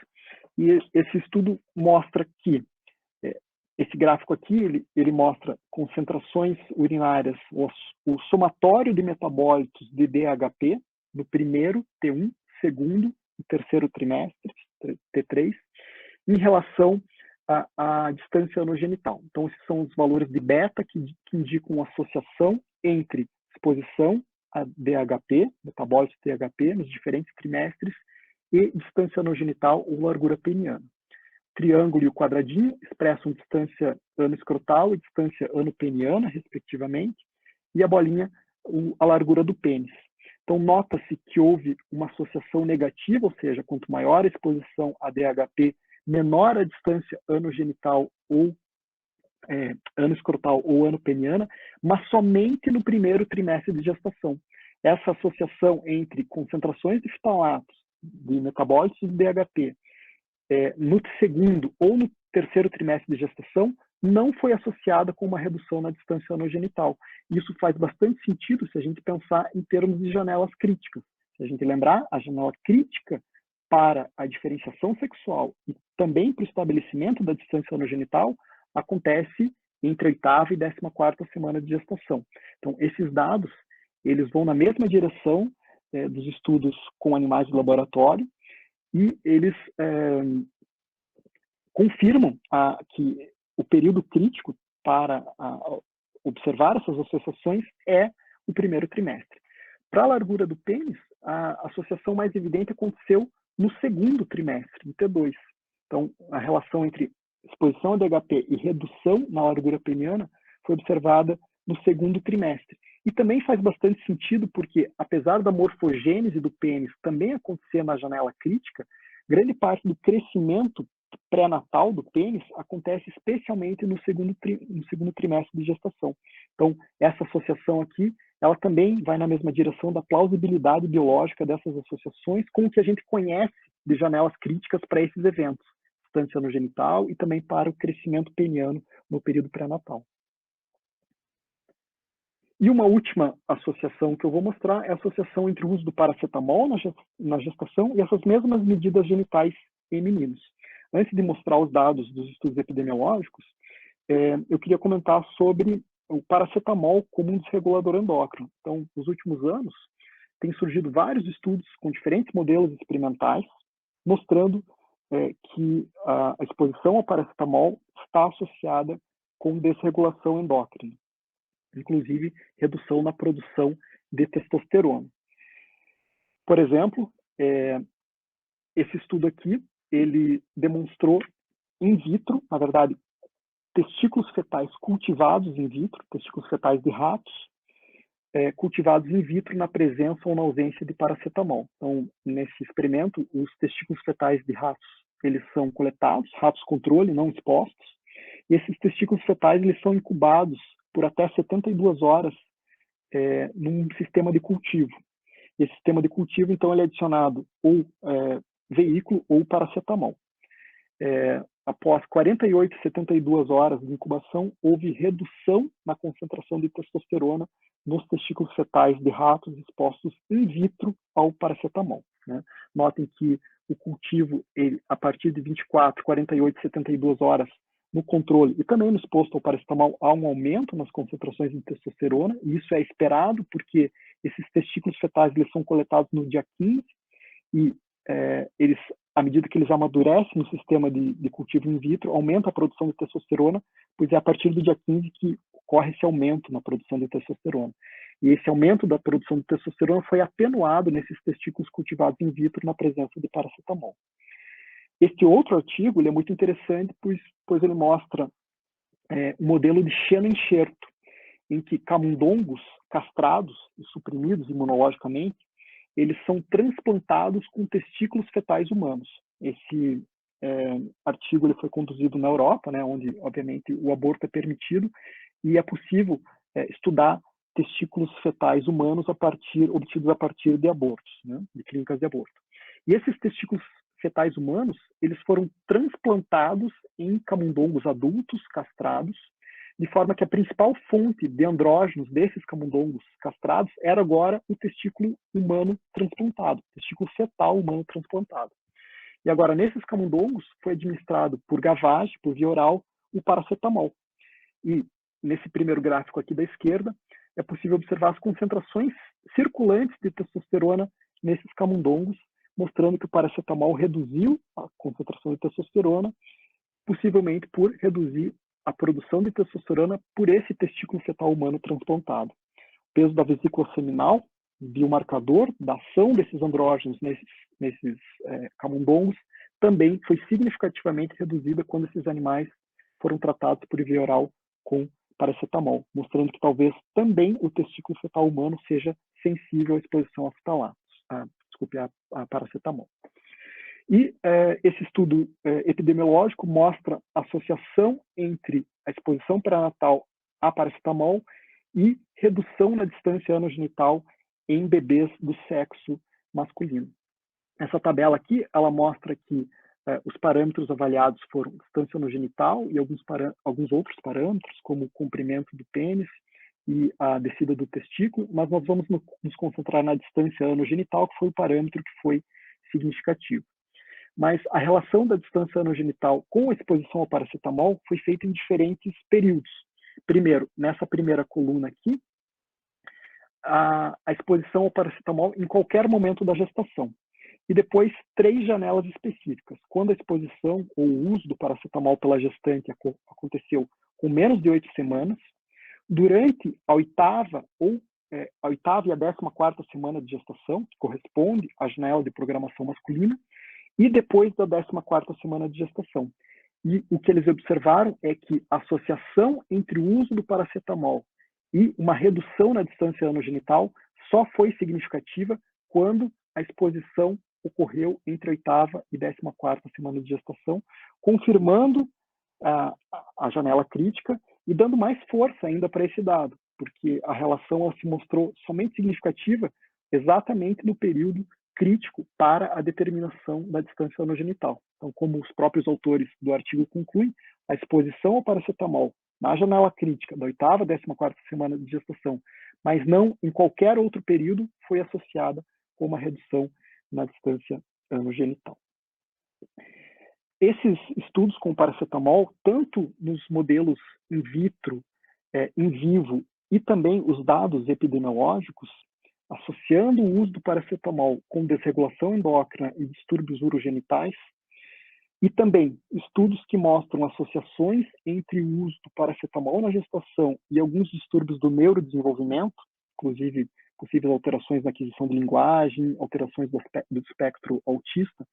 e esse estudo mostra que esse gráfico aqui ele mostra concentrações urinárias, o somatório de metabólitos de DHP no primeiro, T1, segundo e terceiro trimestre, T3, em relação à distância anogenital. Então, esses são os valores de beta que indicam associação entre exposição a DHP, metabólitos de DHP, nos diferentes trimestres, e distância anogenital ou largura peniana. O triângulo e o quadradinho expressam distância ano-escrotal e distância ano-peniana, respectivamente, e a bolinha, a largura do pênis. Então, nota-se que houve uma associação negativa, ou seja, quanto maior a exposição a DHP, menor a distância ano-genital ou ano-escrotal ou ano-peniana, mas somente no primeiro trimestre de gestação. Essa associação entre concentrações de ftalatos, de metabólitos de DHP, no segundo ou no terceiro trimestre de gestação, não foi associada com uma redução na distância anogenital. Isso faz bastante sentido se a gente pensar em termos de janelas críticas. Se a gente lembrar, a janela crítica para a diferenciação sexual e também para o estabelecimento da distância anogenital acontece entre a 8ª e 14ª semana de gestação. Então, esses dados, eles vão na mesma direção dos estudos com animais de laboratório, e eles confirmam que o período crítico para observar essas associações é o primeiro trimestre. Para a largura do pênis, a associação mais evidente aconteceu no segundo trimestre, no T2. Então, a relação entre exposição a DHP e redução na largura peniana foi observada no segundo trimestre. E também faz bastante sentido porque, apesar da morfogênese do pênis também acontecer na janela crítica, grande parte do crescimento pré-natal do pênis acontece especialmente no segundo trimestre de gestação. Então, essa associação aqui, ela também vai na mesma direção da plausibilidade biológica dessas associações com o que a gente conhece de janelas críticas para esses eventos, distância anogenital e também para o crescimento peniano no período pré-natal. E uma última associação que eu vou mostrar é a associação entre o uso do paracetamol na gestação e essas mesmas medidas genitais em meninos. Antes de mostrar os dados dos estudos epidemiológicos, eu queria comentar sobre o paracetamol como um desregulador endócrino. Então, nos últimos anos, tem surgido vários estudos com diferentes modelos experimentais, mostrando que a exposição ao paracetamol está associada com desregulação endócrina, inclusive redução na produção de testosterona. Por exemplo, esse estudo aqui, ele demonstrou in vitro, na verdade, testículos fetais cultivados in vitro, testículos fetais de ratos, cultivados in vitro na presença ou na ausência de paracetamol. Então, nesse experimento, os testículos fetais de ratos, eles são coletados, ratos controle, não expostos, e esses testículos fetais, eles são incubados por até 72 horas num sistema de cultivo. Esse sistema de cultivo, então, ele é adicionado ou veículo ou paracetamol. Após 48 e 72 horas de incubação, houve redução na concentração de testosterona nos testículos fetais de ratos expostos in vitro ao paracetamol. Né? Notem que o cultivo, a partir de 24, 48 e 72 horas no controle e também no exposto ao paracetamol, há um aumento nas concentrações de testosterona, e isso é esperado porque esses testículos fetais eles são coletados no dia 15 e eles, à medida que eles amadurecem no sistema de cultivo in vitro, aumenta a produção de testosterona, pois é a partir do dia 15 que ocorre esse aumento na produção de testosterona. E esse aumento da produção de testosterona foi atenuado nesses testículos cultivados in vitro na presença de paracetamol. Este outro artigo ele é muito interessante, pois ele mostra um modelo de xenoenxerto, em que camundongos castrados e suprimidos imunologicamente, eles são transplantados com testículos fetais humanos. Esse artigo ele foi conduzido na Europa, né, onde, obviamente, o aborto é permitido, e é possível estudar testículos fetais humanos obtidos a partir de abortos, né, de clínicas de aborto. E esses testículos fetais humanos, eles foram transplantados em camundongos adultos castrados, de forma que a principal fonte de andrógenos desses camundongos castrados era agora o testículo humano transplantado, testículo fetal humano transplantado. E agora, nesses camundongos, foi administrado por gavagem, por via oral, o paracetamol. E nesse primeiro gráfico aqui da esquerda, é possível observar as concentrações circulantes de testosterona nesses camundongos, mostrando que o paracetamol reduziu a concentração de testosterona, possivelmente por reduzir a produção de testosterona por esse testículo fetal humano transplantado. O peso da vesícula seminal, biomarcador da ação desses andrógenos nesses camundongos, também foi significativamente reduzida quando esses animais foram tratados por via oral com paracetamol, mostrando que talvez também o testículo fetal humano seja sensível à exposição a fitalatos, a paracetamol. E esse estudo epidemiológico mostra a associação entre a exposição pré-natal a paracetamol e redução na distância anogenital em bebês do sexo masculino. Essa tabela aqui, ela mostra que os parâmetros avaliados foram distância anogenital e alguns outros parâmetros, como o comprimento do pênis e a descida do testículo, mas nós vamos nos concentrar na distância anogenital, que foi o parâmetro que foi significativo. Mas a relação da distância anogenital com a exposição ao paracetamol foi feita em diferentes períodos. Primeiro, nessa primeira coluna aqui, a exposição ao paracetamol em qualquer momento da gestação. E depois, 3 janelas específicas. Quando a exposição ou o uso do paracetamol pela gestante aconteceu com menos de 8 semanas, durante a oitava e a 14ª semana de gestação, que corresponde à janela de programação masculina, e depois da 14ª semana de gestação. E o que eles observaram é que a associação entre o uso do paracetamol e uma redução na distância anogenital só foi significativa quando a exposição ocorreu entre a 8ª e 14ª semana de gestação, confirmando a janela crítica e dando mais força ainda para esse dado, porque a relação ela se mostrou somente significativa exatamente no período crítico para a determinação da distância anogenital. Então, como os próprios autores do artigo concluem, a exposição ao paracetamol na janela crítica da 8ª e 14ª semana de gestação, mas não em qualquer outro período, foi associada com uma redução na distância anogenital. Esses estudos com paracetamol, tanto nos modelos in vitro, in vivo, e também os dados epidemiológicos, associando o uso do paracetamol com desregulação endócrina e distúrbios urogenitais, e também estudos que mostram associações entre o uso do paracetamol na gestação e alguns distúrbios do neurodesenvolvimento, inclusive possíveis alterações na aquisição de linguagem, alterações do espectro autista.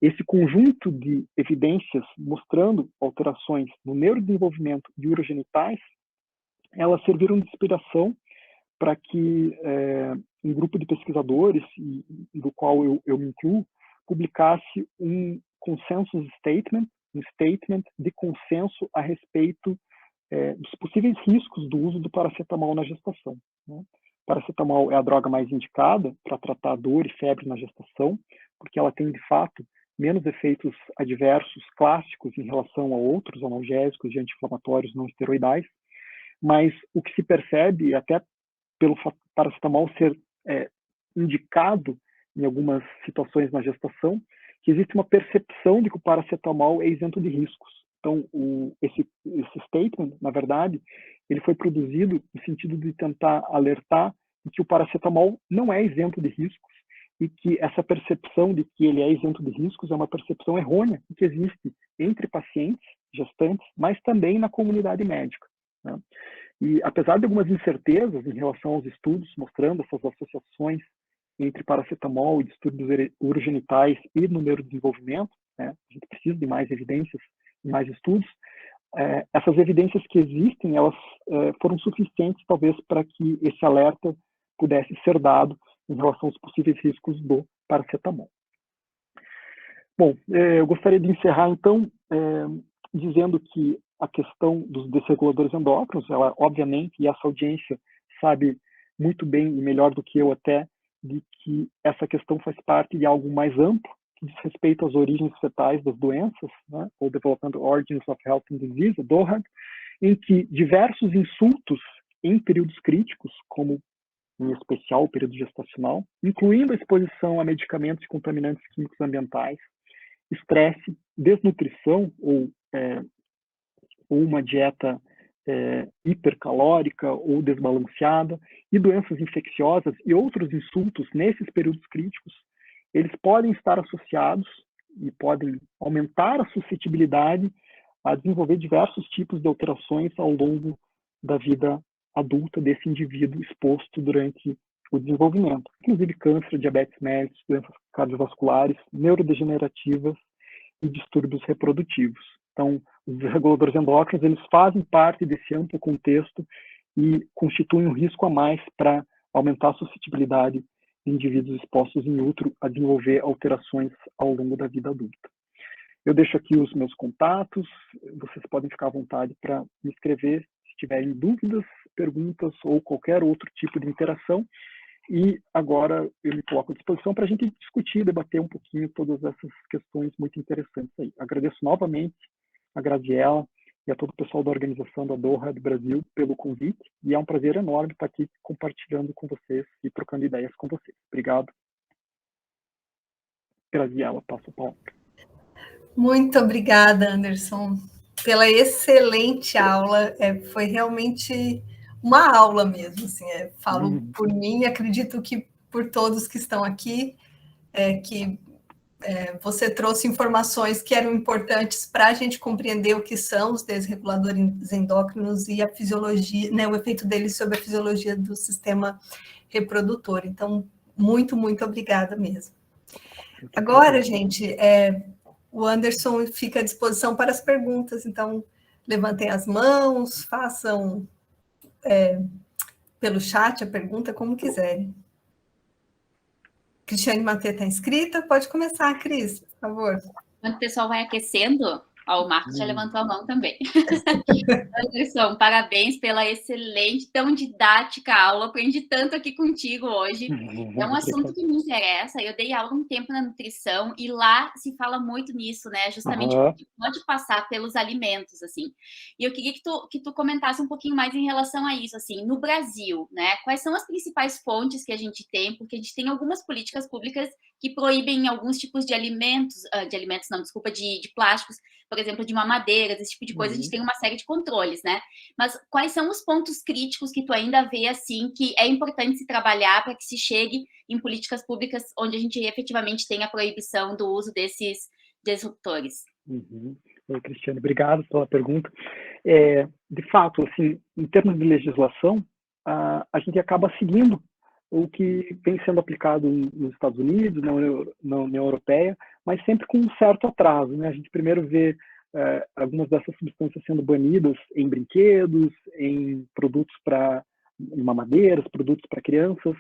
Esse conjunto de evidências mostrando alterações no neurodesenvolvimento e urogenitais, elas serviram de inspiração para que um grupo de pesquisadores, do qual eu me incluo, publicasse um consensus statement, um statement de consenso a respeito dos possíveis riscos do uso do paracetamol na gestação. Né? Paracetamol é a droga mais indicada para tratar dor e febre na gestação, porque ela tem, de fato, menos efeitos adversos clássicos em relação a outros analgésicos e anti-inflamatórios não esteroidais, mas o que se percebe, até pelo paracetamol ser indicado em algumas situações na gestação, que existe uma percepção de que o paracetamol é isento de riscos. Então, esse statement, na verdade, ele foi produzido no sentido de tentar alertar de que o paracetamol não é isento de riscos e que essa percepção de que ele é isento de riscos é uma percepção errônea que existe entre pacientes, gestantes, mas também na comunidade médica. Né? E apesar de algumas incertezas em relação aos estudos mostrando essas associações entre paracetamol e distúrbios urogenitais e no neurodesenvolvimento, né? A gente precisa de mais evidências e mais estudos, essas evidências que existem, elas foram suficientes talvez para que esse alerta pudesse ser dado em relação aos possíveis riscos do paracetamol. Bom, eu gostaria de encerrar então dizendo que a questão dos desreguladores endócrinos, ela obviamente, e essa audiência sabe muito bem e melhor do que eu até, de que essa questão faz parte de algo mais amplo, que diz respeito às origens fetais das doenças, né, ou Developmental Origins of Health and Disease, DOHAD, em que diversos insultos em períodos críticos, como em especial o período gestacional, incluindo a exposição a medicamentos e contaminantes químicos ambientais, estresse, desnutrição ou uma dieta hipercalórica ou desbalanceada, e doenças infecciosas e outros insultos nesses períodos críticos, eles podem estar associados e podem aumentar a suscetibilidade a desenvolver diversos tipos de alterações ao longo da vida adulta desse indivíduo exposto durante o desenvolvimento, inclusive câncer, diabetes mellitus, doenças cardiovasculares, neurodegenerativas e distúrbios reprodutivos. Então, os reguladores endócrinos, eles fazem parte desse amplo contexto e constituem um risco a mais para aumentar a suscetibilidade de indivíduos expostos em utero a desenvolver alterações ao longo da vida adulta. Eu deixo aqui os meus contatos, vocês podem ficar à vontade para me escrever se tiverem dúvidas, perguntas ou qualquer outro tipo de interação. E agora eu me coloco à disposição para a gente discutir, debater um pouquinho todas essas questões muito interessantes aí. Agradeço novamente a Graziella e a todo o pessoal da organização da DOHA do Brasil pelo convite, e é um prazer enorme estar aqui compartilhando com vocês e trocando ideias com vocês. Obrigado. Graziella, passo a palavra. Muito obrigada, Anderson, pela excelente aula. Foi realmente uma aula mesmo, assim, falo por mim, acredito que por todos que estão aqui, você trouxe informações que eram importantes para a gente compreender o que são os desreguladores endócrinos e a fisiologia, né, o efeito deles sobre a fisiologia do sistema reprodutor. Então, muito, muito obrigada mesmo. Agora, gente, o Anderson fica à disposição para as perguntas, então levantem as mãos, façam pelo chat a pergunta, como quiserem. Cristiane Matê está inscrita, pode começar, Cris, por favor. Quando o pessoal vai aquecendo, ó, o Marcos já levantou a mão também. Anderson, parabéns pela excelente, tão didática aula. Aprendi tanto aqui contigo hoje. É um assunto que me interessa. Eu dei aula um tempo na nutrição e lá se fala muito nisso, né? Justamente porque pode passar pelos alimentos, assim. E eu queria que tu comentasse um pouquinho mais em relação a isso, assim, no Brasil, né? Quais são as principais fontes que a gente tem? Porque a gente tem algumas políticas públicas que proíbem alguns tipos de de plásticos, por exemplo, de mamadeiras, esse tipo de coisa, a gente tem uma série de controles, né? Mas quais são os pontos críticos que tu ainda vê, assim, que é importante se trabalhar para que se chegue em políticas públicas onde a gente efetivamente tenha a proibição do uso desses disruptores? Oi, Cristiane, obrigado pela pergunta. De fato, assim, em termos de legislação, a gente acaba seguindo o que vem sendo aplicado nos Estados Unidos, na União Europeia, mas sempre com um certo atraso, né? A gente primeiro vê algumas dessas substâncias sendo banidas em brinquedos, em produtos para mamadeiras, produtos para crianças,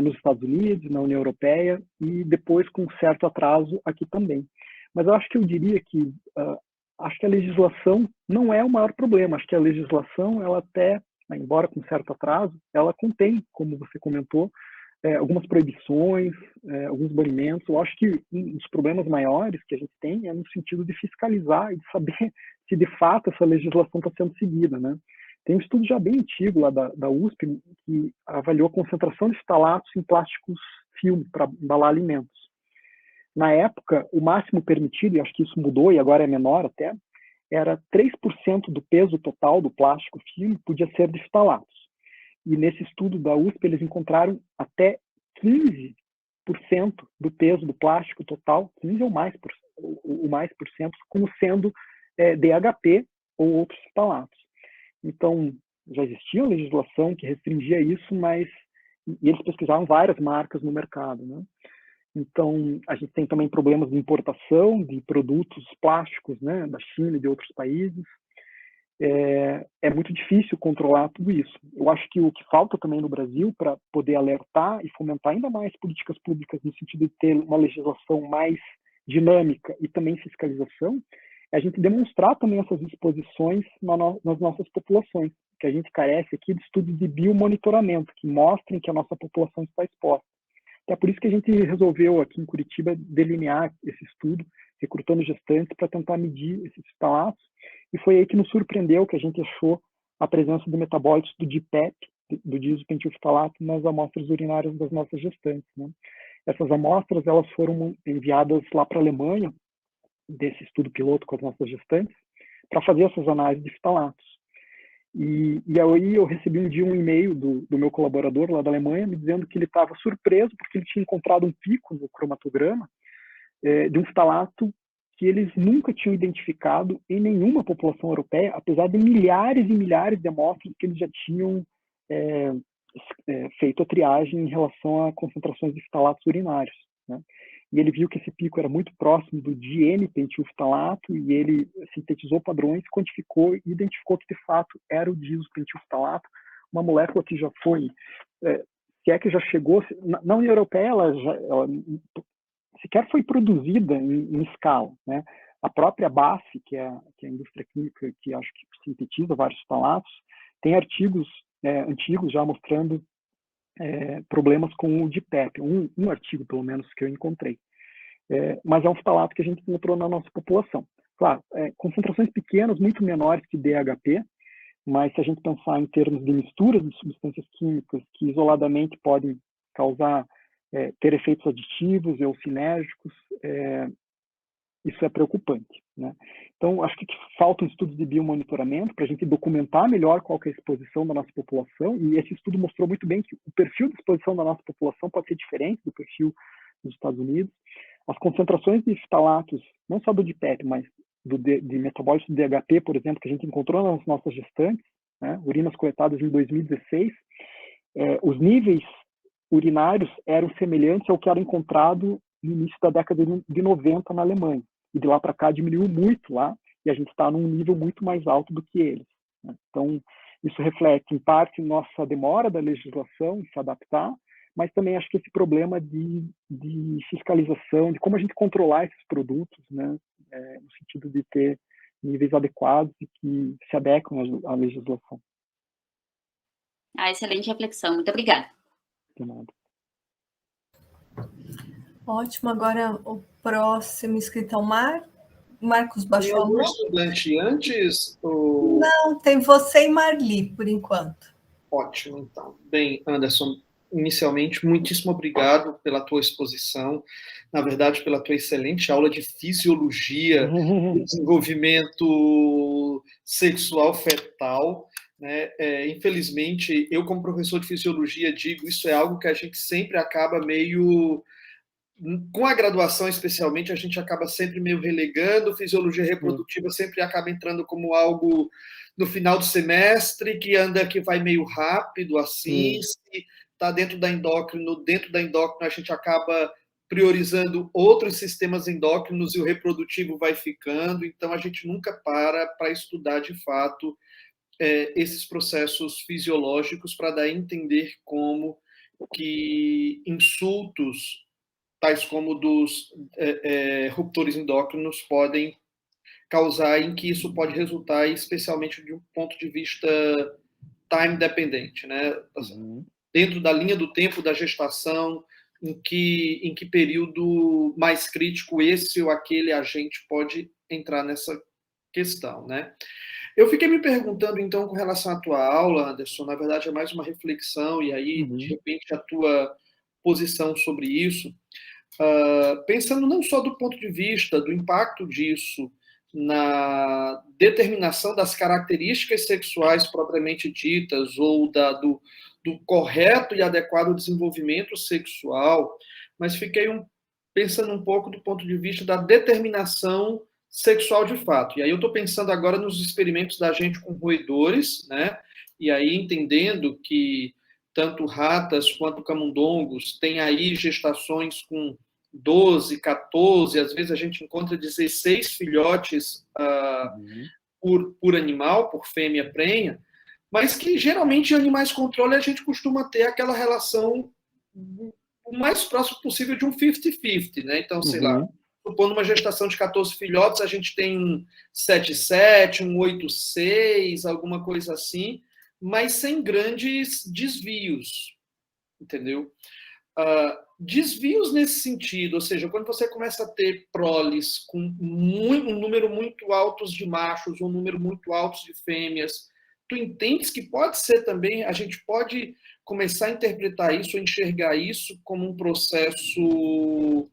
nos Estados Unidos, na União Europeia, e depois com um certo atraso aqui também. Mas eu acho que eu diria que acho que a legislação não é o maior problema. Acho que a legislação, ela até, embora com certo atraso, ela contém, como você comentou, algumas proibições, alguns banimentos. Eu acho que um dos problemas maiores que a gente tem é no sentido de fiscalizar e de saber se de fato essa legislação está sendo seguida, né? Tem um estudo já bem antigo lá da USP que avaliou a concentração de ftalatos em plásticos filme para embalar alimentos. Na época, o máximo permitido, e acho que isso mudou e agora é menor até, era 3% do peso total do plástico filme podia ser de ftalatos. E nesse estudo da USP, eles encontraram até 15% do peso do plástico total, 15 ou mais por cento, como sendo DHP ou outros ftalatos. Então, já existia legislação que restringia isso, mas e eles pesquisavam várias marcas no mercado, né? Então, a gente tem também problemas de importação de produtos plásticos, né, da China e de outros países. É muito difícil controlar tudo isso. Eu acho que o que falta também no Brasil para poder alertar e fomentar ainda mais políticas públicas no sentido de ter uma legislação mais dinâmica e também fiscalização, é a gente demonstrar também essas exposições nas nossas populações, que a gente carece aqui de estudos de biomonitoramento, que mostrem que a nossa população está exposta. É por isso que a gente resolveu aqui em Curitiba delinear esse estudo, recrutando gestantes para tentar medir esses ftalatos, e foi aí que nos surpreendeu que a gente achou a presença de metabólitos do DPEP, do diisopentilftalato, nas amostras urinárias das nossas gestantes, né? Essas amostras elas foram enviadas lá para a Alemanha, desse estudo piloto com as nossas gestantes, para fazer essas análises de ftalatos. E aí eu recebi um dia um e-mail do meu colaborador lá da Alemanha me dizendo que ele estava surpreso porque ele tinha encontrado um pico no cromatograma de um ftalato que eles nunca tinham identificado em nenhuma população europeia, apesar de milhares e milhares de amostras que eles já tinham feito a triagem em relação a concentrações de ftalatos urinários, né? E ele viu que esse pico era muito próximo do diene-pentilftalato e ele sintetizou padrões, quantificou e identificou que, de fato, era o diisopentilftalato, uma molécula que já foi, se é que já chegou, na União Europeia ela sequer foi produzida em escala, né? A própria BASF, que é a indústria química que acho que sintetiza vários ftalatos, tem artigos antigos já mostrando problemas com o DPEP, um artigo pelo menos que eu encontrei. Mas é um ftalato que a gente encontrou na nossa população. Claro, concentrações pequenas, muito menores que DHP, mas se a gente pensar em termos de misturas de substâncias químicas que isoladamente podem causar, ter efeitos aditivos ou sinérgicos, isso é preocupante, né? Então, acho que faltam estudos de biomonitoramento para a gente documentar melhor qual que é a exposição da nossa população, e esse estudo mostrou muito bem que o perfil de exposição da nossa população pode ser diferente do perfil dos Estados Unidos. As concentrações de ftalatos, não só do DPEP, mas de metabólitos do DHP, por exemplo, que a gente encontrou nas nossas gestantes, né, urinas coletadas em 2016, os níveis urinários eram semelhantes ao que era encontrado no início da década de 90 na Alemanha. E de lá para cá diminuiu muito lá, e a gente está num nível muito mais alto do que eles, né? Então, isso reflete, em parte, nossa demora da legislação em se adaptar, mas também acho que esse problema de fiscalização, de como a gente controlar esses produtos, né, no sentido de ter níveis adequados e que se adequam à legislação. Excelente reflexão. Muito obrigada. De nada. Ótimo. Agora o próximo inscrito é o Marcos baixou a mão. Tem algum estudante antes? Não, tem você e Marli, por enquanto. Ótimo, então. Bem, Anderson, inicialmente, muitíssimo obrigado pela tua exposição, na verdade, pela tua excelente aula de fisiologia, desenvolvimento sexual fetal, né? Infelizmente, eu como professor de fisiologia digo, isso é algo que a gente sempre acaba meio... Com a graduação, especialmente, a gente acaba sempre meio relegando, fisiologia reprodutiva sempre acaba entrando como algo no final do semestre, que vai meio rápido, assim, se está dentro da endócrino a gente acaba priorizando outros sistemas endócrinos e o reprodutivo vai ficando, então a gente nunca para estudar de fato esses processos fisiológicos para dar a entender como que insultos tais como dos ruptores endócrinos podem causar, em que isso pode resultar, especialmente de um ponto de vista time dependente, né? Dentro da linha do tempo da gestação, em que período mais crítico esse ou aquele agente pode entrar nessa questão, né? Eu fiquei me perguntando, então, com relação à tua aula, Anderson, na verdade é mais uma reflexão, e aí, de repente, a tua posição sobre isso, pensando não só do ponto de vista do impacto disso na determinação das características sexuais propriamente ditas ou do correto e adequado desenvolvimento sexual, mas fiquei pensando um pouco do ponto de vista da determinação sexual de fato. E aí eu estou pensando agora nos experimentos da gente com roedores, né? E aí entendendo que tanto ratas quanto camundongos têm aí gestações com 12, 14, às vezes a gente encontra 16 filhotes por animal, por fêmea prenha, mas que geralmente em animais controle a gente costuma ter aquela relação o mais próximo possível de um 50-50, né? Então, sei lá, supondo uma gestação de 14 filhotes, a gente tem um 7-7, um 8-6, alguma coisa assim, mas sem grandes desvios, entendeu? Desvios nesse sentido, ou seja, quando você começa a ter proles com um número muito alto de machos, um número muito alto de fêmeas, tu entendes que pode ser também, a gente pode começar a interpretar isso, enxergar isso como um processo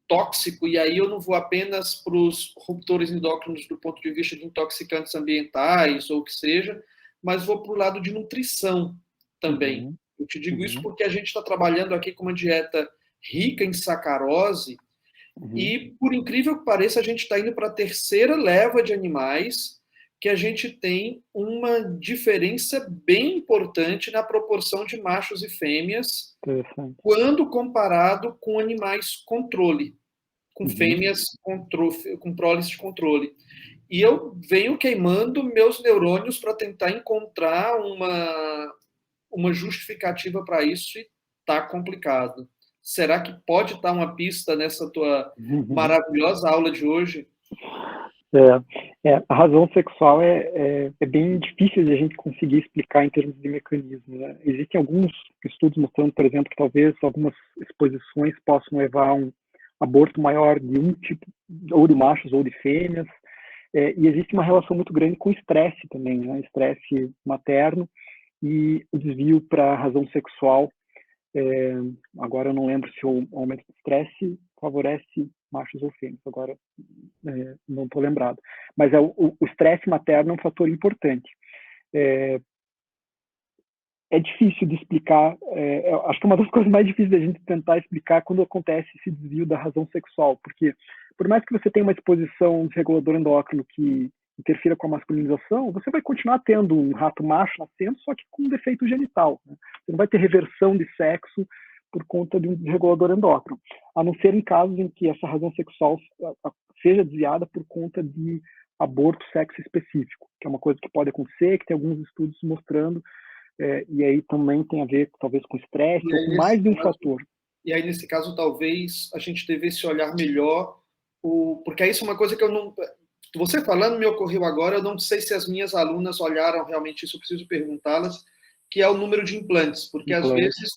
tóxico, e aí eu não vou apenas para os ruptores endócrinos do ponto de vista de intoxicantes ambientais ou o que seja, mas vou para o lado de nutrição também. Eu te digo isso porque a gente está trabalhando aqui com uma dieta rica em sacarose e, por incrível que pareça, a gente está indo para a terceira leva de animais que a gente tem uma diferença bem importante na proporção de machos e fêmeas quando comparado com animais controle, com fêmeas com proles de controle. E eu venho queimando meus neurônios para tentar encontrar uma justificativa para isso e está complicado. Será que pode estar uma pista nessa tua maravilhosa aula de hoje? A razão sexual é bem difícil de a gente conseguir explicar em termos de mecanismo, né? Existem alguns estudos mostrando, por exemplo, que talvez algumas exposições possam levar a um aborto maior de um tipo, ou de machos ou de fêmeas, e existe uma relação muito grande com estresse também, né? Estresse materno e o desvio para a razão sexual. Agora eu não lembro se o aumento de estresse favorece machos ou fêmeas. Agora, não estou lembrado. Mas o estresse materno é um fator importante. É difícil de explicar, acho que uma das coisas mais difíceis da gente tentar explicar é quando acontece esse desvio da razão sexual, porque por mais que você tenha uma exposição de regulador endócrino que interfira com a masculinização, você vai continuar tendo um rato macho nascendo, só que com um defeito genital, né? Você não vai ter reversão de sexo por conta de um desregulador endócrino, a não ser em casos em que essa razão sexual seja desviada por conta de aborto sexo específico, que é uma coisa que pode acontecer, que tem alguns estudos mostrando. E aí também tem a ver, talvez, com estresse, ou com mais de um fator. E aí, nesse caso, talvez a gente devesse olhar melhor, porque isso é uma coisa que eu não... Você falando me ocorreu agora, eu não sei se as minhas alunas olharam realmente isso, eu preciso perguntá-las, que é o número de implantes, porque às vezes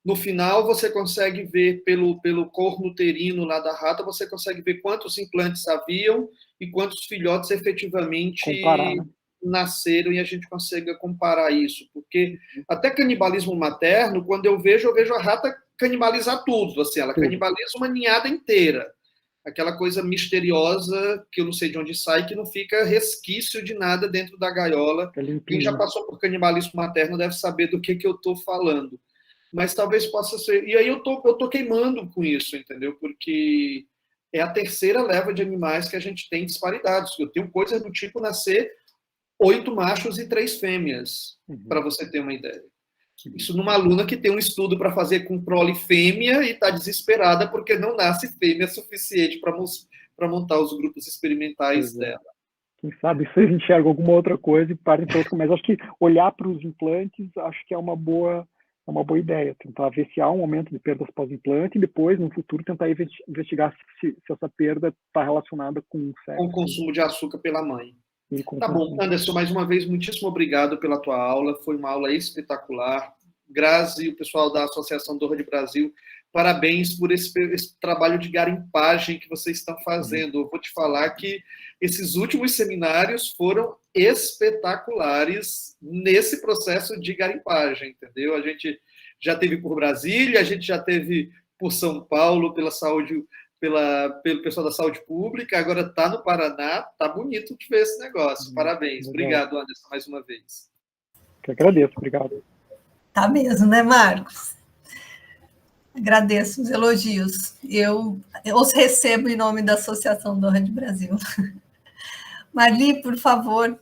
no final, você consegue ver pelo corno uterino lá da rata, você consegue ver quantos implantes haviam e quantos filhotes efetivamente... Comparar, né? Nasceram, e a gente consiga comparar isso, porque até canibalismo materno, quando eu vejo a rata canibalizar tudo, assim, ela canibaliza uma ninhada inteira, aquela coisa misteriosa que eu não sei de onde sai, que não fica resquício de nada dentro da gaiola. Quem já passou por canibalismo materno deve saber do que eu estou falando, mas talvez possa ser, e aí eu tô queimando com isso, entendeu? Porque é a terceira leva de animais que a gente tem disparidades, eu tenho coisas do tipo nascer 8 machos e 3 fêmeas, para você ter uma ideia. Isso numa aluna que tem um estudo para fazer com prole fêmea e está desesperada porque não nasce fêmea suficiente para montar os grupos experimentais dela. Quem sabe se a gente enxerga alguma outra coisa e para em outro, mas acho que olhar para os implantes, acho que é uma boa ideia, tentar ver se há um aumento de perdas pós-implante e depois, no futuro, tentar investigar se essa perda está relacionada com o consumo de açúcar pela mãe. Tá bom, consumo. Anderson, mais uma vez, muitíssimo obrigado pela tua aula, foi uma aula espetacular. Grazi e o pessoal da Associação Dora de Brasil, parabéns por esse trabalho de garimpagem que vocês estão fazendo. Eu vou te falar que esses últimos seminários foram espetaculares nesse processo de garimpagem, entendeu? A gente já teve por Brasília, a gente já teve por São Paulo, pela saúde... pelo pessoal da saúde pública, agora está no Paraná, tá bonito de ver esse negócio. Parabéns. Legal. Obrigado, Anderson, mais uma vez. Que agradeço, obrigado. Tá mesmo, né, Marcos? Agradeço os elogios. Eu os recebo em nome da Associação Dora de Brasil. Marli, por favor.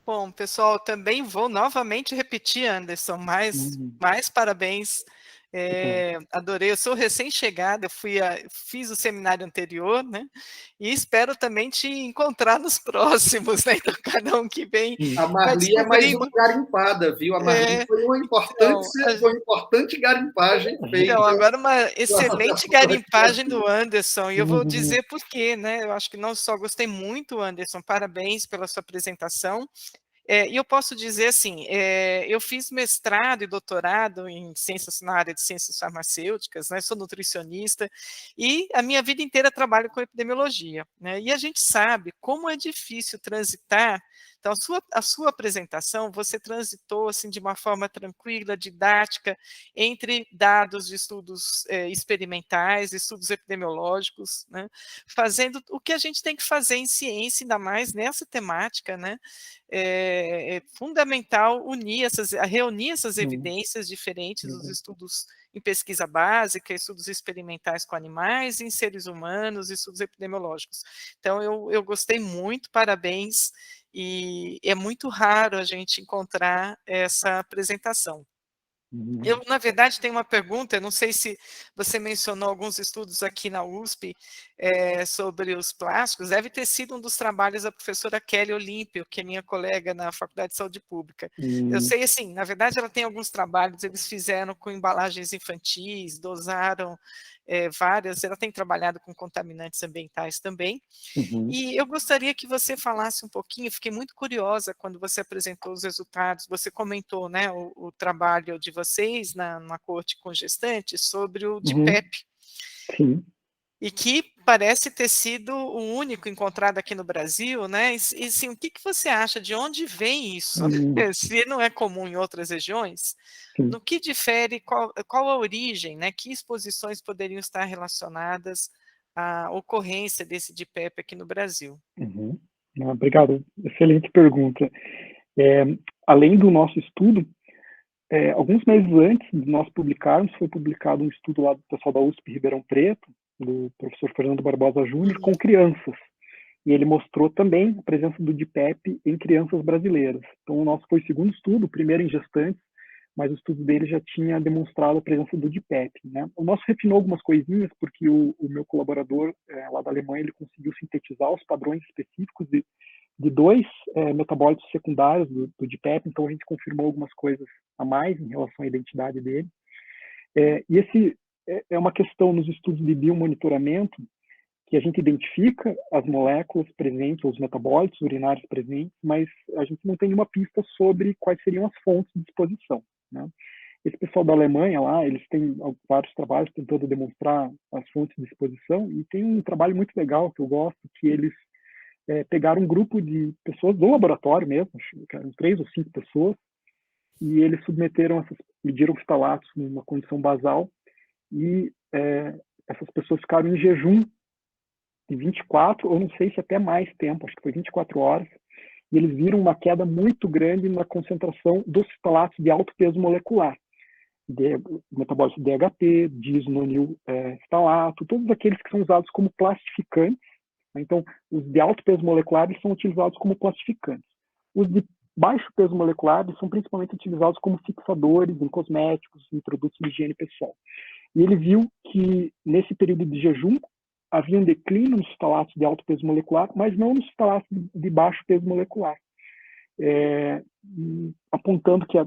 Bom, pessoal, também vou novamente repetir, Anderson, mais parabéns. Adorei, eu sou recém-chegada, fiz o seminário anterior, né? E espero também te encontrar nos próximos, né? Então, cada um que vem. A Marli é mais uma garimpada, viu? A Marli foi uma importante garimpagem feita. Então, agora uma excelente garimpagem do Anderson, e eu vou dizer por quê, né? Eu acho que não só gostei muito, Anderson, parabéns pela sua apresentação. E eu posso dizer assim, eu fiz mestrado e doutorado na área de ciências farmacêuticas, né, sou nutricionista, e a minha vida inteira trabalho com epidemiologia, né, e a gente sabe como é difícil transitar. Então, a sua apresentação, você transitou assim, de uma forma tranquila, didática, entre dados de estudos experimentais, estudos epidemiológicos, né, fazendo o que a gente tem que fazer em ciência, ainda mais nessa temática, né? É fundamental reunir essas evidências diferentes dos estudos em pesquisa básica, estudos experimentais com animais, em seres humanos, estudos epidemiológicos. Então, eu gostei muito, parabéns, e é muito raro a gente encontrar essa apresentação. Eu, na verdade, tenho uma pergunta, eu não sei se você mencionou alguns estudos aqui na USP sobre os plásticos, deve ter sido um dos trabalhos da professora Kelly Olímpio, que é minha colega na Faculdade de Saúde Pública. Eu sei, assim, na verdade, ela tem alguns trabalhos, eles fizeram com embalagens infantis, dosaram várias, ela tem trabalhado com contaminantes ambientais também, e eu gostaria que você falasse um pouquinho, fiquei muito curiosa quando você apresentou os resultados, você comentou, né, o trabalho de vocês na corte com gestantes sobre o DPEP. Sim. e que parece ter sido o único encontrado aqui no Brasil, né? E sim, o que você acha? De onde vem isso? Se não é comum em outras regiões, sim. no que difere, qual a origem, né? Que exposições poderiam estar relacionadas à ocorrência desse DIPEP aqui no Brasil? Uhum. Obrigado, excelente pergunta. Além do nosso estudo, alguns meses antes de nós publicarmos, foi publicado um estudo lá do pessoal da USP Ribeirão Preto, do professor Fernando Barbosa Júnior, com crianças. E ele mostrou também a presença do DIPEP em crianças brasileiras. Então, o nosso foi o segundo estudo, o primeiro em gestantes, mas o estudo dele já tinha demonstrado a presença do DIPEP, né? O nosso refinou algumas coisinhas, porque o meu colaborador lá da Alemanha, ele conseguiu sintetizar os padrões específicos de dois metabólitos secundários do DIPEP, então a gente confirmou algumas coisas a mais em relação à identidade dele. E esse é uma questão nos estudos de biomonitoramento, que a gente identifica as moléculas presentes, os metabólitos urinários presentes, mas a gente não tem nenhuma pista sobre quais seriam as fontes de exposição, né? Esse pessoal da Alemanha lá, eles têm vários trabalhos tentando demonstrar as fontes de exposição, e tem um trabalho muito legal que eu gosto, que eles pegaram um grupo de pessoas do laboratório mesmo, acho que eram 3 ou 5 pessoas, e eles mediram ftalatos numa condição basal, e essas pessoas ficaram em jejum de 24, ou não sei se até mais tempo, acho que foi 24 horas, e eles viram uma queda muito grande na concentração dos ftalatos de alto peso molecular, metabólitos DHT, disnonil ftalato, todos aqueles que são usados como plastificantes. Então, os de alto peso molecular são utilizados como plastificantes. Os de baixo peso molecular são principalmente utilizados como fixadores em cosméticos, em produtos de higiene pessoal. E ele viu que, nesse período de jejum, havia um declínio nos ftalatos de alto peso molecular, mas não nos ftalatos de baixo peso molecular, apontando que,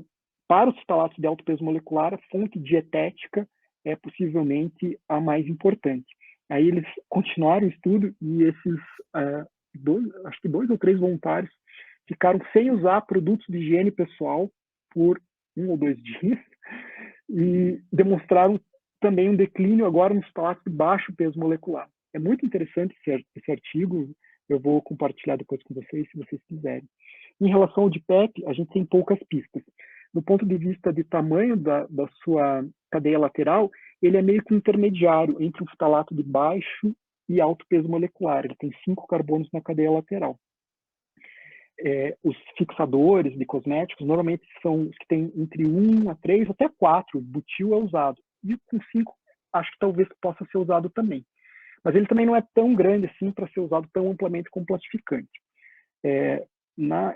para os ftalatos de alto peso molecular, a fonte dietética é possivelmente a mais importante. Aí eles continuaram o estudo e esses acho que 2 ou 3 voluntários ficaram sem usar produtos de higiene pessoal por 1 ou 2 dias e demonstraram também um declínio agora nos ftalatos de baixo peso molecular. É muito interessante esse artigo, eu vou compartilhar depois com vocês, se vocês quiserem. Em relação ao DIPEP, a gente tem poucas pistas. Do ponto de vista de tamanho da sua cadeia lateral, ele é meio que intermediário entre o ftalato de baixo e alto peso molecular. Ele tem 5 carbonos na cadeia lateral. Os fixadores de cosméticos normalmente são os que têm entre 1 a 3 até 4. Butil é usado. E com 5, acho que talvez possa ser usado também. Mas ele também não é tão grande assim para ser usado tão amplamente como plastificante.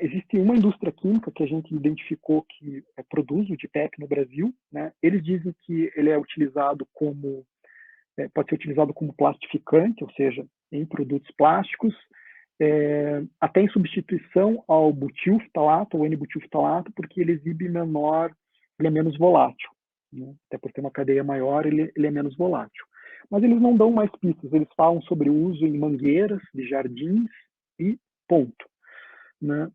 Existe uma indústria química que a gente identificou que produz o DIPEP no Brasil, né? Eles dizem que ele é utilizado pode ser utilizado como plastificante, ou seja, em produtos plásticos, até em substituição ao butilftalato, ou N-butilftalato, porque ele ele é menos volátil, né? Até por ter uma cadeia maior, ele é menos volátil. Mas eles não dão mais pistas, eles falam sobre o uso em mangueiras de jardins e ponto, né?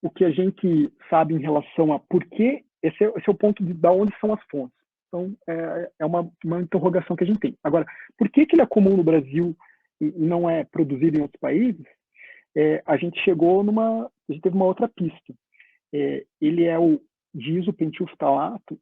O que a gente sabe em relação a por que, esse é o ponto de onde são as fontes. Então, é uma interrogação que a gente tem. Agora, por que ele é comum no Brasil e não é produzido em outros países? A gente teve uma outra pista. Ele é o diisopentilftalato,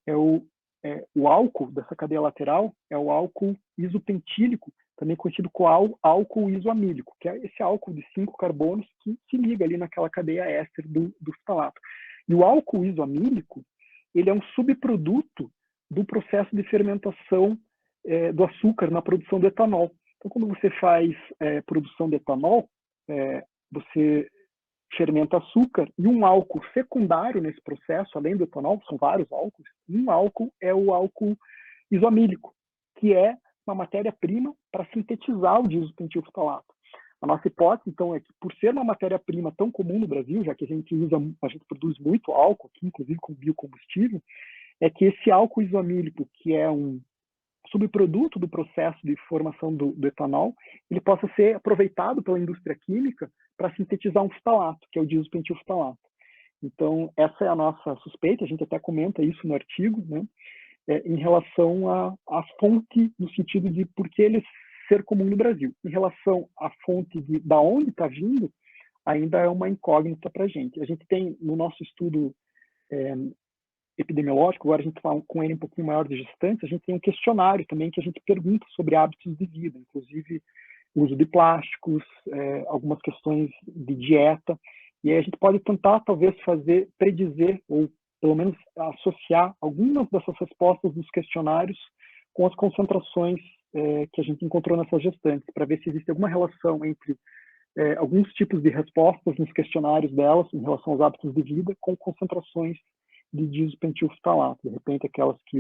o álcool dessa cadeia lateral é o álcool isopentílico, também conhecido como álcool isoamílico, que é esse álcool de 5 carbonos que se liga ali naquela cadeia éster do ftalato. E o álcool isoamílico, ele é um subproduto do processo de fermentação do açúcar na produção do etanol. Então, quando você faz produção de etanol, você fermenta açúcar e um álcool secundário nesse processo, além do etanol, são vários álcools, um álcool é o álcool isoamílico, que é uma matéria-prima para sintetizar o diisopentilftalato. A nossa hipótese, então, é que por ser uma matéria-prima tão comum no Brasil, já que a gente produz muito álcool aqui, inclusive com biocombustível, é que esse álcool isoamílico, que é um subproduto do processo de formação do etanol, ele possa ser aproveitado pela indústria química para sintetizar um ftalato, que é o diisopentilftalato. Então, essa é a nossa suspeita, a gente até comenta isso no artigo, né? em relação à fonte, no sentido de por que ele ser comum no Brasil. Em relação à fonte da onde está vindo, ainda é uma incógnita para a gente. A gente tem, no nosso estudo epidemiológico, agora a gente fala com ele um pouquinho maior de gestantes, a gente tem um questionário também que a gente pergunta sobre hábitos de vida, inclusive uso de plásticos, algumas questões de dieta, e aí a gente pode tentar, talvez, predizer, ou pelo menos associar algumas dessas respostas dos questionários com as concentrações que a gente encontrou nessas gestantes, para ver se existe alguma relação entre alguns tipos de respostas nos questionários delas, em relação aos hábitos de vida, com concentrações de diisopentylftalato. De repente, aquelas que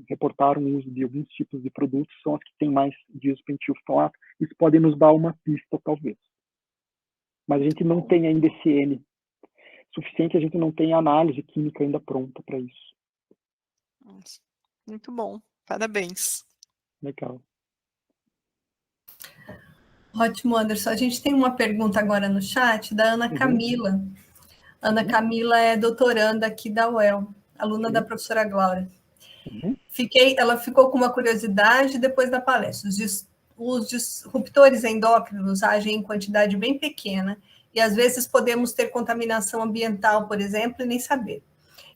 reportaram o uso de alguns tipos de produtos são as que têm mais diisopentylftalato. Isso pode nos dar uma pista, talvez. Mas a gente não tem ainda esse N suficiente, a gente não tem análise química ainda pronta para isso. Muito bom, parabéns. Legal. Ótimo, Anderson. A gente tem uma pergunta agora no chat da Ana Camila. Ana Camila é doutoranda aqui da UEL, aluna da professora Glória. Ela ficou com uma curiosidade depois da palestra. Os disruptores endócrinos agem em quantidade bem pequena e, às vezes, podemos ter contaminação ambiental, por exemplo, e nem saber.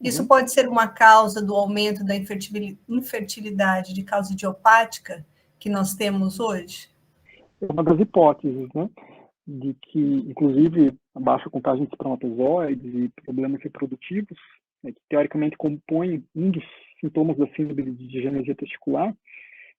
Isso pode ser uma causa do aumento da infertilidade de causa idiopática que nós temos hoje? É uma das hipóteses, né? De que, inclusive, a baixa contagem de espermatozoides e problemas reprodutivos, que teoricamente compõem um dos sintomas da síndrome de digenesia testicular,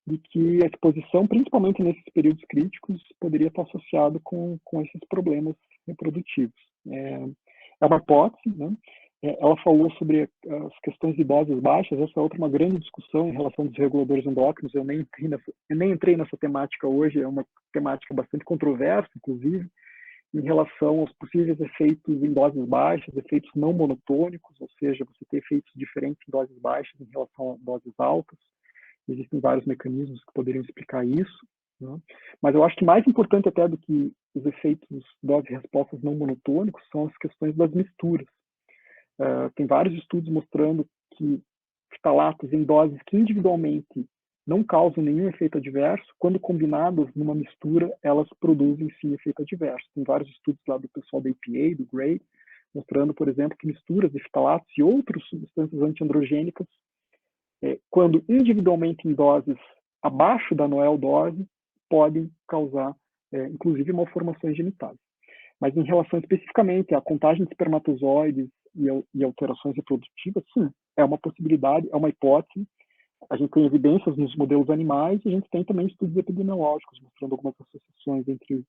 de que a exposição, principalmente nesses períodos críticos, poderia estar associado com esses problemas reprodutivos. É uma hipótese, né? Ela falou sobre as questões de doses baixas, essa é outra uma grande discussão em relação aos reguladores endócrinos, eu nem entrei nessa temática hoje, é uma temática bastante controversa, inclusive, em relação aos possíveis efeitos em doses baixas, efeitos não monotônicos, ou seja, você ter efeitos diferentes em doses baixas em relação a doses altas. Existem vários mecanismos que poderiam explicar isso, né? Mas eu acho que mais importante até do que os efeitos doses e respostas não monotônicos são as questões das misturas. Tem vários estudos mostrando que ftalatos em doses que individualmente não causam nenhum efeito adverso, quando combinadas numa mistura, elas produzem sim efeito adverso. Tem vários estudos lá do pessoal da EPA, do Gray, mostrando, por exemplo, que misturas de ftalatos e outras substâncias antiandrogênicas, quando individualmente em doses abaixo da Noel dose, podem causar, inclusive, malformações genitais. Mas em relação especificamente à contagem de espermatozoides e alterações reprodutivas, sim, é uma possibilidade, é uma hipótese. A gente tem evidências nos modelos animais e a gente tem também estudos epidemiológicos mostrando algumas associações entre,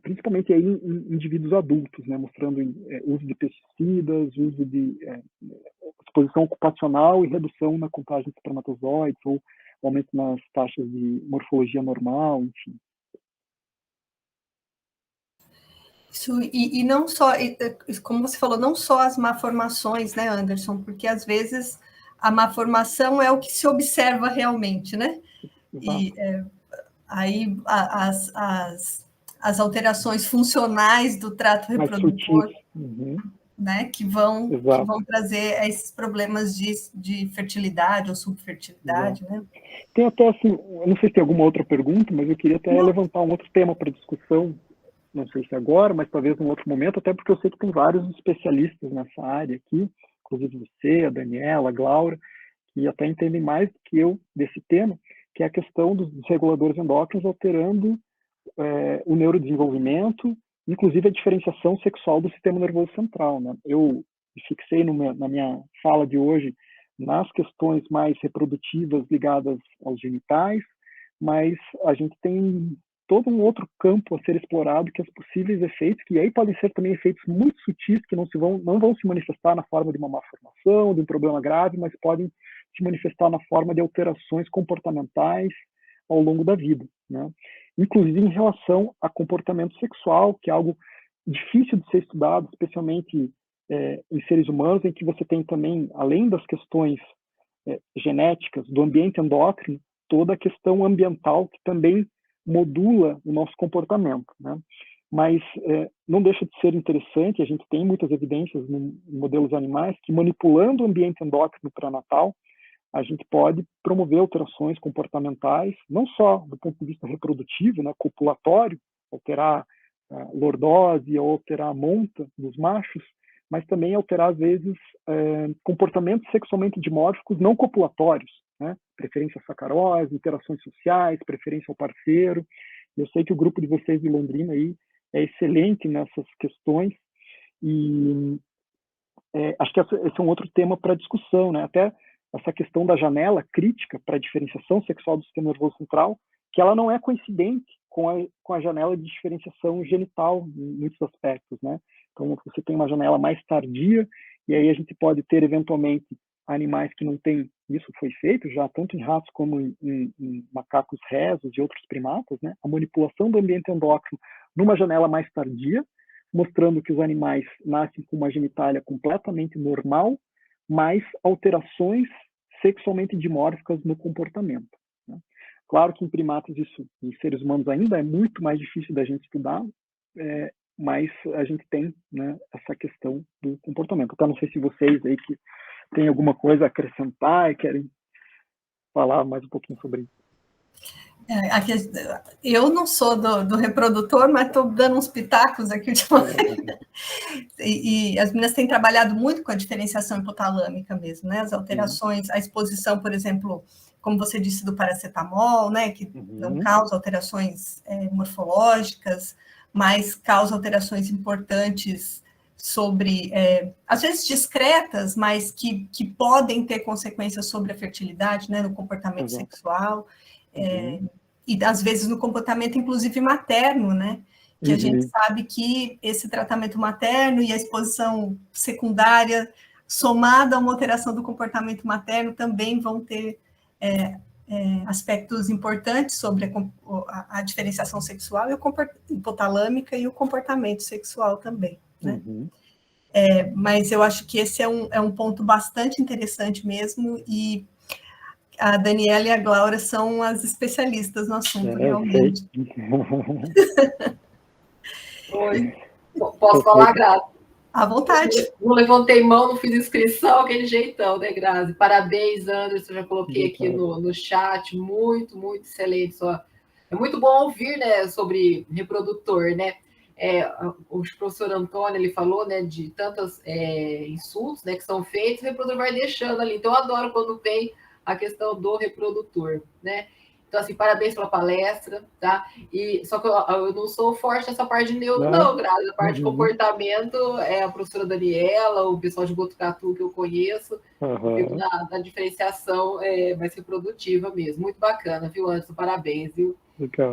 principalmente aí em indivíduos adultos, né, mostrando uso de pesticidas, uso de exposição ocupacional e redução na contagem de espermatozoides ou aumento nas taxas de morfologia normal, enfim. Isso, e não só, como você falou, não só as malformações, né, Anderson? Porque, às vezes, a malformação é o que se observa realmente, né? E aí as alterações funcionais do trato reprodutor, né, que vão trazer esses problemas de fertilidade ou subfertilidade, né? Tem até, assim, eu não sei se tem alguma outra pergunta, mas eu queria até levantar um outro tema para discussão, não sei se agora, mas talvez num outro momento, até porque eu sei que tem vários especialistas nessa área aqui, inclusive você, a Daniela, a Glaura, que até entendem mais do que eu desse tema, que é a questão dos reguladores endócrinos alterando o neurodesenvolvimento, inclusive a diferenciação sexual do sistema nervoso central, né? Eu fixei na minha fala de hoje nas questões mais reprodutivas ligadas aos genitais, mas a gente tem todo um outro campo a ser explorado, que é os possíveis efeitos, que aí podem ser também efeitos muito sutis, que não vão se manifestar na forma de uma malformação, de um problema grave, mas podem se manifestar na forma de alterações comportamentais ao longo da vida, né? Inclusive em relação a comportamento sexual, que é algo difícil de ser estudado, especialmente em seres humanos, em que você tem também, além das questões genéticas, do ambiente endócrino, toda a questão ambiental que também modula o nosso comportamento, né? Mas não deixa de ser interessante, a gente tem muitas evidências em modelos animais que manipulando o ambiente endócrino pré-natal, a gente pode promover alterações comportamentais, não só do ponto de vista reprodutivo, né, copulatório, alterar a lordose ou alterar a monta dos machos, mas também alterar, às vezes, comportamentos sexualmente dimórficos não copulatórios, né? Preferência à sacarose, interações sociais, preferência ao parceiro. Eu sei que o grupo de vocês de Londrina aí é excelente nessas questões e acho que esse é um outro tema para discussão, né? Até essa questão da janela crítica para a diferenciação sexual do sistema nervoso central, que ela não é coincidente com a janela de diferenciação genital em muitos aspectos, né? Então, você tem uma janela mais tardia, e aí a gente pode ter, eventualmente, animais que não têm, isso foi feito já, tanto em ratos como em macacos rezos e outros primatas, né? A manipulação do ambiente endócrino numa janela mais tardia, mostrando que os animais nascem com uma genitália completamente normal, mas alterações sexualmente dimórficas no comportamento, né? Claro que em primatas isso, em seres humanos ainda é muito mais difícil da gente estudar, mas a gente tem, né, essa questão do comportamento. Então, não sei se vocês aí que têm alguma coisa a acrescentar e querem falar mais um pouquinho sobre isso. Eu não sou do reprodutor, mas estou dando uns pitacos aqui ultimamente. E as meninas têm trabalhado muito com a diferenciação hipotalâmica mesmo, né? As alterações, a exposição, por exemplo, como você disse, do paracetamol, né? Que não causa alterações morfológicas, mas causa alterações importantes sobre, às vezes discretas, mas que podem ter consequências sobre a fertilidade, né? No comportamento sexual. E às vezes no comportamento, inclusive materno, né? Que a gente sabe que esse tratamento materno e a exposição secundária, somada a uma alteração do comportamento materno, também vão ter aspectos importantes sobre a diferenciação sexual e hipotalâmica e o comportamento sexual também, né? Mas eu acho que esse é um ponto bastante interessante mesmo, e a Daniela e a Glaura são as especialistas no assunto, realmente. Oi. Posso falar, Grazi? À vontade. Não levantei mão, não fiz inscrição, aquele jeitão, né, Grazi? Parabéns, Anderson, já coloquei aqui no chat, muito, muito excelente. É muito bom ouvir, né, sobre reprodutor, né? O professor Antônio, ele falou, né, de tantos insultos, né, que são feitos, o reprodutor vai deixando ali. Então, eu adoro quando vem a questão do reprodutor, né? Então, assim, parabéns pela palestra, tá? Só que eu não sou forte nessa parte de neuro, não, Grazi. A parte de comportamento é a professora Daniela, o pessoal de Botucatu que eu conheço, na diferenciação mais reprodutiva mesmo. Muito bacana, viu, Anderson? Parabéns, viu?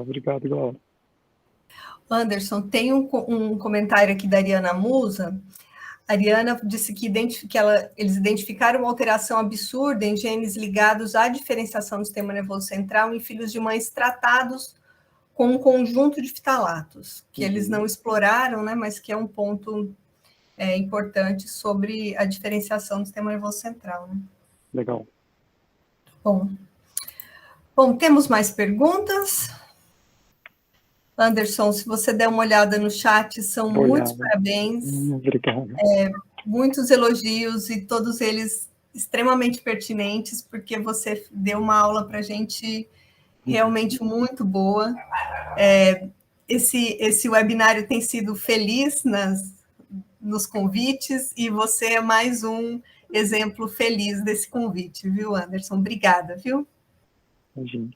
Obrigado, Glaucia. Anderson, tem um comentário aqui da Ariana Musa. A Ariana disse que eles identificaram uma alteração absurda em genes ligados à diferenciação do sistema nervoso central em filhos de mães tratados com um conjunto de fitalatos, que eles não exploraram, né, mas que é um ponto importante sobre a diferenciação do sistema nervoso central, né? Legal. Bom, temos mais perguntas? Anderson, se você der uma olhada no chat, são muitos parabéns. Obrigado. Muitos elogios e todos eles extremamente pertinentes, porque você deu uma aula para a gente realmente muito boa. Esse webinário tem sido feliz nos convites, e você é mais um exemplo feliz desse convite, viu, Anderson? Obrigada, viu? Imagina.